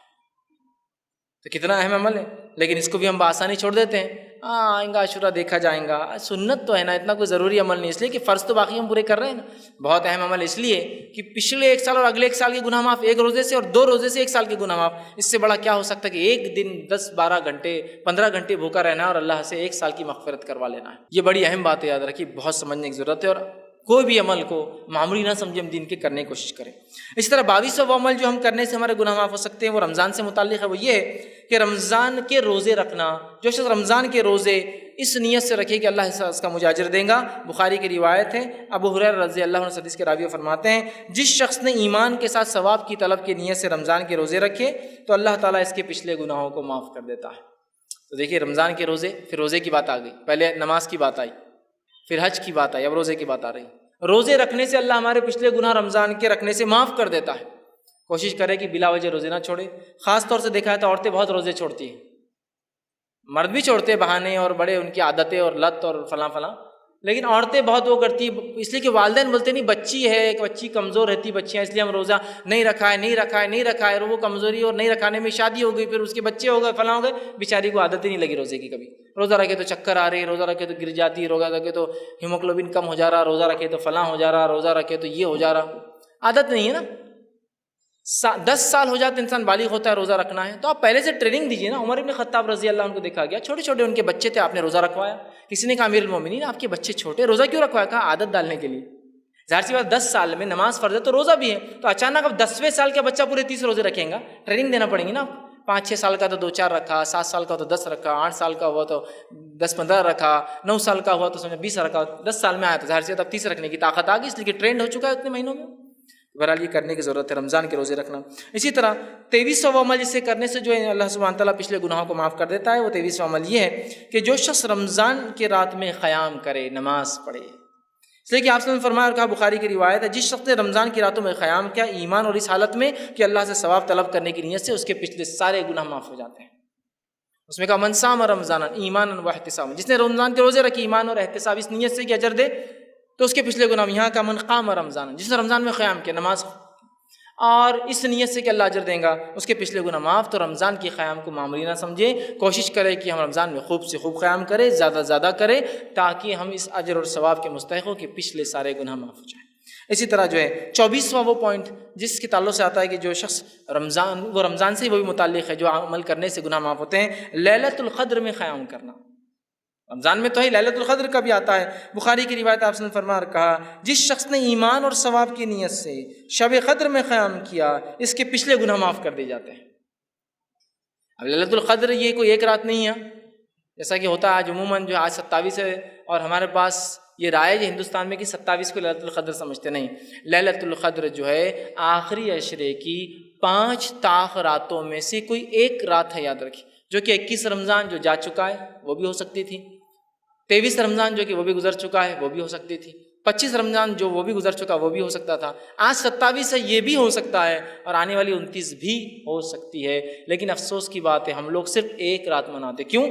تو کتنا اہم عمل ہے، لیکن اس کو بھی ہم بآسانی چھوڑ دیتے ہیں، آئیں گا عاشورہ دیکھا جائیں گا، سنت تو ہے نا، اتنا کوئی ضروری عمل نہیں، اس لیے کہ فرض تو باقی ہم پورے کر رہے ہیں نا۔ بہت اہم عمل اس لیے کہ پچھلے 1 سال اور اگلے 1 سال کے گناہ معاف، 1 روزے سے، اور 2 روزے سے 1 سال کے گناہ معاف۔ اس سے بڑا کیا ہو سکتا ہے کہ ایک دن 10-12 گھنٹے 15 گھنٹے بھوکا رہنا ہے اور اللہ سے 1 سال کی مغفرت کروا لینا ہے۔ یہ بڑی اہم بات ہے، یاد رکھیے، بہت سمجھنے کی ضرورت ہے، اور کوئی بھی عمل کو معمولی نہ سمجھے، ہم دین کے کرنے کی کوشش کریں۔ اسی طرح 22واں عمل جو ہم کرنے سے ہمارے گناہ معاف ہو سکتے ہیں، وہ رمضان سے متعلق ہے، وہ یہ ہے کہ رمضان کے روزے رکھنا۔ جو شخص رمضان کے روزے اس نیت سے رکھے کہ اللہ اس کا مجھے اجر دے گا، بخاری کی روایت ہے، ابو ہریرہ رضی اللہ عنہ حدیث کے راوی فرماتے ہیں، جس شخص نے ایمان کے ساتھ ثواب کی طلب کی نیت سے رمضان کے روزے رکھے تو اللہ تعالیٰ اس کے پچھلے گناہوں کو معاف کر دیتا ہے۔ تو دیکھیے رمضان کے روزے، پھر روزے کی بات آ گئی، پہلے نماز کی بات آئی، پھر حج کی بات آئی، اب روزے کی بات آ رہی۔ روزے رکھنے سے اللہ ہمارے پچھلے گناہ رمضان کے رکھنے سے معاف کر دیتا ہے۔ کوشش کرے کہ بلا وجہ روزے نہ چھوڑے۔ خاص طور سے دیکھا ہے تو عورتیں بہت روزے چھوڑتی ہیں، مرد بھی چھوڑتے ہیں بہانے اور بڑے ان کی عادتیں اور لت اور فلاں فلاں، لیکن عورتیں بہت وہ کرتی ہیں، اس لیے کہ والدین بولتے نہیں بچی ہے، ایک بچی کمزور رہتی بچیاں، اس لیے ہم روزہ نہیں رکھا ہے، اور وہ کمزوری اور نہیں رکھانے میں شادی ہو گئی، پھر اس کے بچے ہو گئے، فلاں ہو گئے، بیچاری کو عادت ہی نہیں لگی روزے کی۔ کبھی روزہ رکھے تو چکر آ رہے، روزہ رکھے تو گر جاتی، روزہ رکھے تو ہیموگلوبن کم ہو جا رہا، روزہ رکھے تو فلاں ہو جا رہا، روزہ رکھے تو یہ ہو جا رہا، عادت نہیں ہے نا۔ 10 سال ہو جاتے انسان بالغ ہوتا ہے، روزہ رکھنا ہے تو آپ پہلے سے ٹریننگ دیجیے نا۔ عمر ابن خطاب رضی اللہ عنہ کو دیکھا گیا، چھوٹے چھوٹے ان کے بچے تھے، آپ نے روزہ رکھوایا۔ کسی نے کہا امیر المومنین آپ کے بچے چھوٹے، روزہ کیوں رکھوایا؟ کہا عادت ڈالنے کے لیے۔ ظاہر سی بات 10 سال میں نماز فرض ہے تو روزہ بھی ہے، تو اچانک اب 10ویں سال کا بچہ پورے 30 روزے رکھیں گا، ٹریننگ دینا پڑیں گی نا۔ 5-6 سال کا تو 2-4 رکھا، 7 سال کا تو 10 رکھا، 8 سال کا ہوا تو 10-15 رکھا، 9 سال کا ہوا تو سمجھا 20 رکھا، 10 سال میں آیا تو ظاہر سی بات اب 30 رکھنے کی طاقت آ گئی، اس لیے کہ ٹرینڈ ہو چکا ہے اتنے مہینوں میں۔ بہرحال یہ کرنے کی ضرورت ہے، رمضان کے روزے رکھنا۔ اسی طرح 23واں عمل جسے کرنے سے جو ہے اللہ سبحانہ تعالیٰ پچھلے گناہوں کو معاف کر دیتا ہے، وہ 23واں عمل یہ ہے کہ جو شخص رمضان کے رات میں قیام کرے، نماز پڑھے، اس لیے کہ آپ نے فرمایا اور کہا، بخاری کی روایت ہے، جس شخص نے رمضان کی راتوں میں قیام کیا ایمان اور اس حالت میں کہ اللہ سے ثواب طلب کرنے کی نیت سے، اس کے پچھلے سارے گناہ معاف ہو جاتے ہیں۔ اس میں کہا من صام رمضان ایمانا واحتسابا، جس نے رمضان کے روزے رکھے ایمان اور احتساب اس نیت سے کہ اجر دے تو اس کے پچھلے گناہ۔ یہاں کا من قام رمضان، جس نے رمضان میں قیام کیا نماز اور اس نیت سے کہ اللہ اجر دیں گا، اس کے پچھلے گناہ معاف۔ تو رمضان کی قیام کو معمولی نہ سمجھے، کوشش کرے کہ ہم رمضان میں خوب سے خوب قیام کرے، زیادہ سے زیادہ کرے، تاکہ ہم اس اجر اور ثواب کے مستحق ہوں کہ پچھلے سارے گناہ معاف ہو جائیں۔ اسی طرح جو ہے 24واں وہ پوائنٹ جس کے تعلق سے آتا ہے کہ جو شخص رمضان سے وہی متعلق ہے جو عمل کرنے سے گناہ معاف ہوتے ہیں، لیلۃ القدر میں قیام کرنا۔ رمضان میں تو ہی لیلۃ القدر کا بھی آتا ہے۔ بخاری کی روایت آپ نے فرمایا اور کہا، جس شخص نے ایمان اور ثواب کی نیت سے شب قدر میں قیام کیا، اس کے پچھلے گناہ معاف کر دیے جاتے ہیں۔ اب لیلۃ القدر یہ کوئی ایک رات نہیں ہے جیسا کہ ہوتا ہے آج عموماً، جو آج 27 ہے اور ہمارے پاس یہ رائے ہے ہندوستان میں کہ 27 کو لیلۃ القدر سمجھتے نہیں۔ لیلۃ القدر جو ہے آخری عشرے کی 5 طاق راتوں میں سے کوئی ایک رات ہے، یاد رکھیے، جو کہ 21 رمضان جو جا چکا ہے وہ بھی ہو سکتی تھی، 23 رمضان جو کہ وہ بھی گزر چکا ہے وہ بھی ہو سکتی تھی، 25 رمضان جو وہ بھی گزر چکا وہ بھی ہو سکتا تھا، آج 27 ہے یہ بھی ہو سکتا ہے، اور آنے والی 29 بھی ہو سکتی ہے۔ لیکن افسوس کی بات ہے ہم لوگ صرف ایک رات مناتے۔ کیوں؟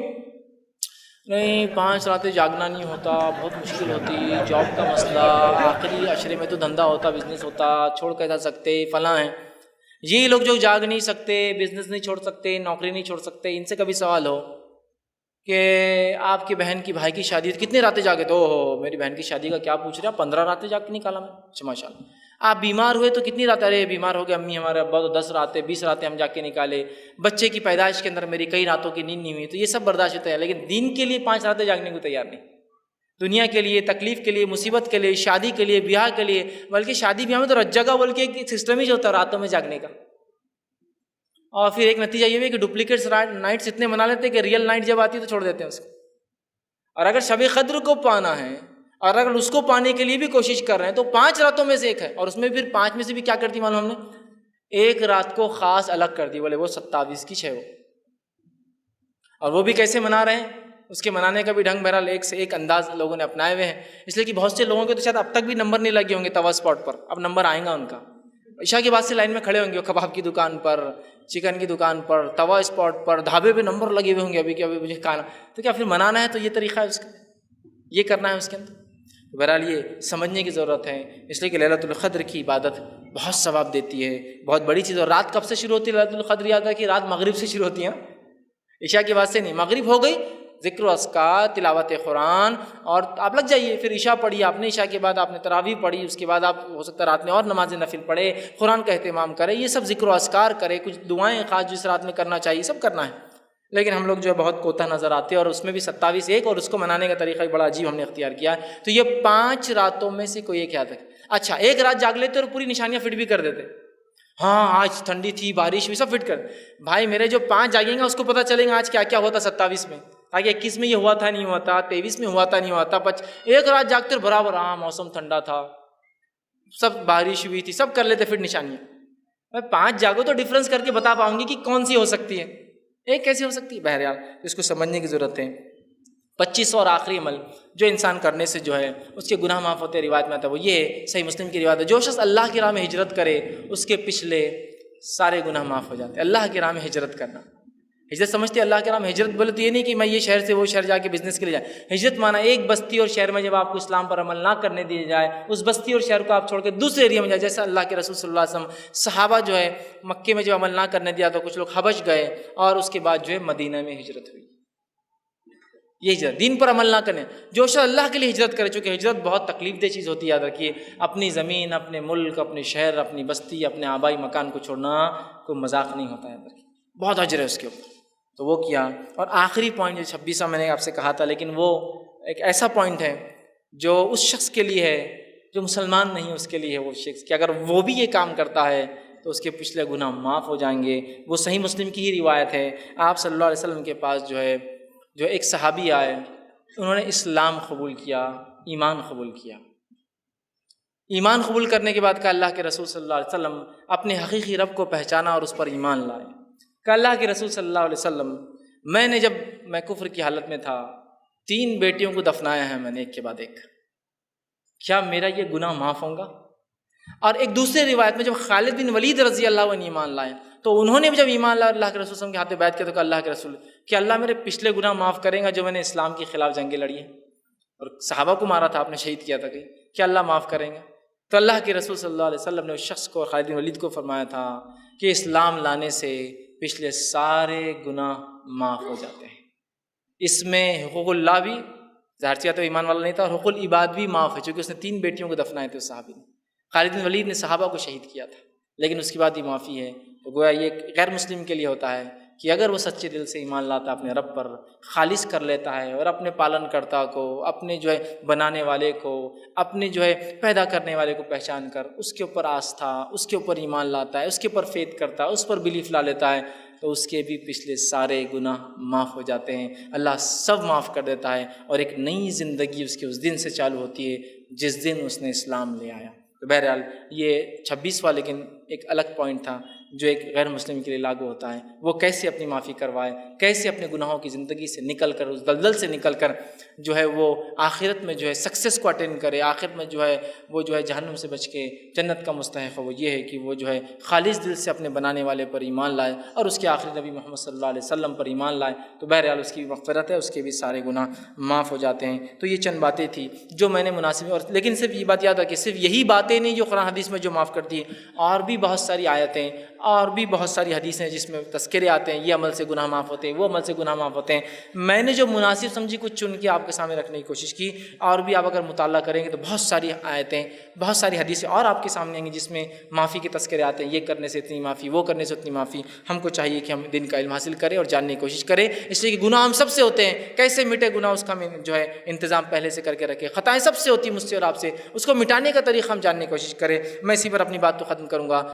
نہیں 5 راتیں جاگنا نہیں ہوتا، بہت مشکل ہوتی، جاب کا مسئلہ، آخری عشرے میں تو دھندا ہوتا، بزنس ہوتا، چھوڑ کے جا سکتے، فلاں ہیں۔ یہ لوگ جو جاگ نہیں سکتے، بزنس نہیں چھوڑ سکتے، نوکری نہیں چھوڑ سکتے، ان سے کبھی سوال ہو کہ آپ کی بہن کی بھائی کی شادی کتنی راتیں جاگے؟ تو میری بہن کی شادی کا کیا پوچھ رہے ہیں، 15 راتیں جاگ کے نکالا میں۔ اچھا ماشاء اللہ۔ آپ بیمار ہوئے تو کتنی راتیں؟ ارے بیمار ہو گئے امی ہمارے ابا تو 10 راتیں 20 راتیں ہم جا کے نکالے۔ بچے کی پیدائش کے اندر میری کئی راتوں کی نیند نہیں ہوئی، تو یہ سب برداشت ہوتا ہے، لیکن دین کے لیے 5 راتیں جاگنے کو تیار نہیں، دنیا کے لیے، تکلیف کے لیے، مصیبت کے لیے، شادی کے لیے، بیاہ کے لیے، بلکہ شادی بیاہ میں تو رت جگہ بول کے ایک سسٹم ہی جو ہوتا ہے راتوں میں جاگنے کا۔ اور پھر ایک نتیجہ یہ بھی کہ ڈپلیکیٹس نائٹس اتنے منا لیتے ہیں کہ ریئل نائٹ جب آتی ہے تو چھوڑ دیتے ہیں اس کو۔ اور اگر شب قدر کو پانا ہے اور اگر اس کو پانے کے لیے بھی کوشش کر رہے ہیں تو 5 راتوں میں سے ایک ہے، اور اس میں پھر 5 میں سے بھی کیا کرتی معلوم ہم نے؟ ایک رات کو خاص الگ کر دی، بولے وہ 27 کی 6 وہ، اور وہ بھی کیسے منا رہے ہیں؟ اس کے منانے کا بھی ڈھنگ بہرحال ایک سے ایک انداز لوگوں نے اپنائے ہوئے ہیں، اس لیے کہ بہت سے لوگوں کے تو شاید اب تک بھی نمبر نہیں لگے ہوں گے توا اسپاٹ پر، اب نمبر آئیں گا ان کا، عشاء کے بعد سے لائن میں کھڑے ہوں گے، کباب کی دکان پر، چکن کی دکان پر، توا اسپاٹ پر، ڈھابے پہ نمبر لگے ہوئے ہوں گے ابھی کہ ابھی مجھے کھانا، تو کیا پھر منانا ہے تو یہ طریقہ ہے اس کا، یہ کرنا ہے اس کے اندر۔ تو بہرحال یہ سمجھنے کی ضرورت ہے، اس لیے کہ لیلۃ القدر کی عبادت بہت ثواب دیتی ہے، بہت بڑی چیز۔ اور رات کب سے شروع ہوتی ہے لیلۃ القدر؟ یاد ہے کہ رات مغرب سے شروع ہوتی ہے، عشاء کے بعد سے نہیں، مغرب ہو گئی، ذکر و اذکار، تلاوت قرآن، اور آپ لگ جائیے، پھر عشاء پڑھی آپ نے، عشاء کے بعد آپ نے تراویح پڑھی، اس کے بعد آپ ہو سکتا ہے رات میں اور نماز نفل پڑھے، قرآن کا اہتمام کرے، یہ سب ذکر و اذکار کرے، کچھ دعائیں خاص جس رات میں کرنا چاہیے سب کرنا ہے۔ لیکن ہم لوگ جو ہے بہت کوتاہ نظر آتے ہیں، اور اس میں بھی 27 ایک، اور اس کو منانے کا طریقہ بڑا عجیب ہم نے اختیار کیا ہے۔ تو یہ 5 راتوں میں سے کوئی ایک یاد رکھے۔ اچھا ایک رات جاگ لیتے اور پوری نشانیاں فٹ بھی کر دیتے، ہاں آج ٹھنڈی تھی، بارش بھی، سب فٹ کر، بھائی میرے جو 5 جاگیں گے اس کو پتہ چلیں گا آج کیا کیا ہوا تھا 27 میں، آگے 21 میں یہ ہوا تھا نہیں ہوا تھا، 23 میں ہوا تھا نہیں ہوا تھا، ایک رات جاگتے اور برابر ہاں موسم ٹھنڈا تھا، سب بارش ہوئی تھی، سب کر لیتے پھر نشانیاں۔ میں 5 جاگو تو ڈفرنس کر کے بتا پاؤں گی کہ کون سی ہو سکتی ہے، ایک کیسی ہو سکتی ہے؟ بہرحال اس کو سمجھنے کی ضرورت ہے۔ 25 اور آخری عمل جو انسان کرنے سے جو ہے اس کے گناہ معاف ہوتے ہیں، روایت میں آتا ہے، وہ یہ ہے، صحیح مسلم کی روایت ہے، جو شخص اللہ کی راہ میں ہجرت کرے اس کے پچھلے سارے گناہ معاف ہو جاتے ہیں۔ اللہ کی راہ میں ہجرت کرنا، ہجرت سمجھتے ہیں اللہ کے راہ میں ہجرت بولے تو یہ نہیں کہ میں یہ شہر سے وہ شہر جا کے بزنس کے لیے جائے، ہجرت مانا ایک بستی اور شہر میں جب آپ کو اسلام پر عمل نہ کرنے دیے جائے، اس بستی اور شہر کو آپ چھوڑ کے دوسرے ایریا میں جائے، جیسا اللہ کے رسول صلی اللہ علیہ وسلم صحابہ جو ہے مکے میں جو عمل نہ کرنے دیا تو کچھ لوگ حبش گئے، اور اس کے بعد جو ہے مدینہ میں ہجرت ہوئی، یہ ہجرت دین پر عمل نہ کرنے۔ جو شخص اللہ کے لیے ہجرت کرے، چونکہ ہجرت بہت تکلیف دہ چیز ہوتی ہے، یاد رکھیے، اپنی زمین، اپنے ملک، اپنے شہر، اپنی بستی، اپنے آبائی مکان کو چھوڑنا کوئی مذاق نہیں ہوتا ہے، یاد رکھیے بہت اجر ہے اس کے اوپر۔ تو وہ کیا، اور آخری پوائنٹ جو 26واں میں نے آپ سے کہا تھا، لیکن وہ ایک ایسا پوائنٹ ہے جو اس شخص کے لیے ہے جو مسلمان نہیں، اس کے لیے ہے وہ شخص کہ اگر وہ بھی یہ کام کرتا ہے تو اس کے پچھلے گناہ معاف ہو جائیں گے۔ وہ صحیح مسلم کی ہی روایت ہے، آپ صلی اللہ علیہ وسلم کے پاس جو ایک صحابی آئے، انہوں نے اسلام قبول کیا، ایمان قبول کیا۔ ایمان قبول کرنے کے بعد کہا اللہ کے رسول صلی اللہ علیہ وسلم، اپنے حقیقی رب کو پہچانا اور اس پر ایمان لائے۔ کہ اللہ کے رسول صلی اللہ علیہ وسلم، جب میں کفر کی حالت میں تھا 3 بیٹیوں کو دفنایا ہے میں نے ایک کے بعد ایک، کیا میرا یہ گناہ معاف ہوں گا؟ اور ایک دوسری روایت میں جب خالد بن ولید رضی اللہ عنہ ایمان لائے تو انہوں نے بھی جب ایمان لایا اللہ کے رسول صلی اللہ علیہ وسلم کے ہاتھ میں بیعت کیا تو کہا اللہ کے رسول کہ اللہ میرے پچھلے گناہ معاف کریں گا جو میں نے اسلام کے خلاف جنگیں لڑی ہیں اور صحابہ کو مارا تھا، آپ نے شہید کیا تھا، کہ کیا اللہ معاف کریں گا؟ تو اللہ کے رسول صلی اللہ علیہ وسلم نے اس شخص کو، خالد بن ولید کو فرمایا تھا کہ اسلام لانے سے پچھلے سارے گناہ معاف ہو جاتے ہیں۔ اس میں حقوق اللہ بھی، ظاہر سی بات ہے ایمان والا نہیں تھا، اور حقوق العباد بھی معاف ہے، چونکہ اس نے 3 بیٹیوں کو دفنائے تھے اس صحابی نے۔ خالد بن ولید نے صحابہ کو شہید کیا تھا لیکن اس کے بعد یہ معافی ہے۔ تو گویا یہ غیر مسلم کے لیے ہوتا ہے کہ اگر وہ سچے دل سے ایمان لاتا ہے اپنے رب پر، خالص کر لیتا ہے اور اپنے پالن کرتا کو، اپنے جو ہے بنانے والے کو، اپنے جو ہے پیدا کرنے والے کو پہچان کر اس کے اوپر آستھا، اس کے اوپر ایمان لاتا ہے، اس کے اوپر فیتھ کرتا ہے، اس پر بلیف لا لیتا ہے، تو اس کے بھی پچھلے سارے گناہ معاف ہو جاتے ہیں، اللہ سب معاف کر دیتا ہے، اور ایک نئی زندگی اس کے اس دن سے چالو ہوتی ہے جس دن اس نے اسلام لے آیا۔ تو بہرحال یہ 26واں لیکن ایک الگ پوائنٹ تھا جو ایک غیر مسلم کے لیے لاگو ہوتا ہے، وہ کیسے اپنی معافی کروائے، کیسے اپنے گناہوں کی زندگی سے نکل کر، اس دلدل سے نکل کر جو ہے وہ آخرت میں جو ہے سکسیس کو اٹینڈ کرے، آخرت میں جو ہے وہ جو ہے جہنم سے بچ کے جنت کا مستحق ہے۔ وہ یہ ہے کہ وہ جو ہے خالص دل سے اپنے بنانے والے پر ایمان لائے اور اس کے آخری نبی محمد صلی اللہ علیہ وسلم پر ایمان لائے، تو بہرحال اس کی مغفرت ہے، اس کے بھی سارے گناہ معاف ہو جاتے ہیں۔ تو یہ چند باتیں تھیں جو میں نے مناسب، اور لیکن صرف یہ بات یاد رکھیے صرف یہی باتیں نہیں جو قرآن حدیث میں جو معاف کرتی ہیں، اور بھی بہت ساری آیتیں اور بھی بہت ساری حدیثیں جس میں تذکرے آتے ہیں، یہ عمل سے گناہ معاف ہوتے ہیں، وہ عمل سے گناہ معاف ہوتے ہیں۔ میں نے جو مناسب سمجھی کچھ چن کے آپ کے سامنے رکھنے کی کوشش کی، اور بھی آپ اگر مطالعہ کریں گے تو بہت ساری آیتیں، بہت ساری حدیثیں اور آپ کے سامنے آئیں گی جس میں معافی کے تذکرے آتے ہیں، یہ کرنے سے اتنی معافی، وہ کرنے سے اتنی معافی۔ ہم کو چاہیے کہ ہم دین کا علم حاصل کریں اور جاننے کی کوشش کریں، اس لیے کہ گناہ ہم سب سے ہوتے ہیں، کیسے مٹے گناہ اس کا ہم جو ہے انتظام پہلے سے کر کے رکھے، خطائیں سب سے ہوتی ہیں مجھ سے اور آپ سے، اس کو مٹانے کا طریقہ ہم جاننے کی کوشش کریں۔ میں اسی پر اپنی بات کو ختم کروں گا۔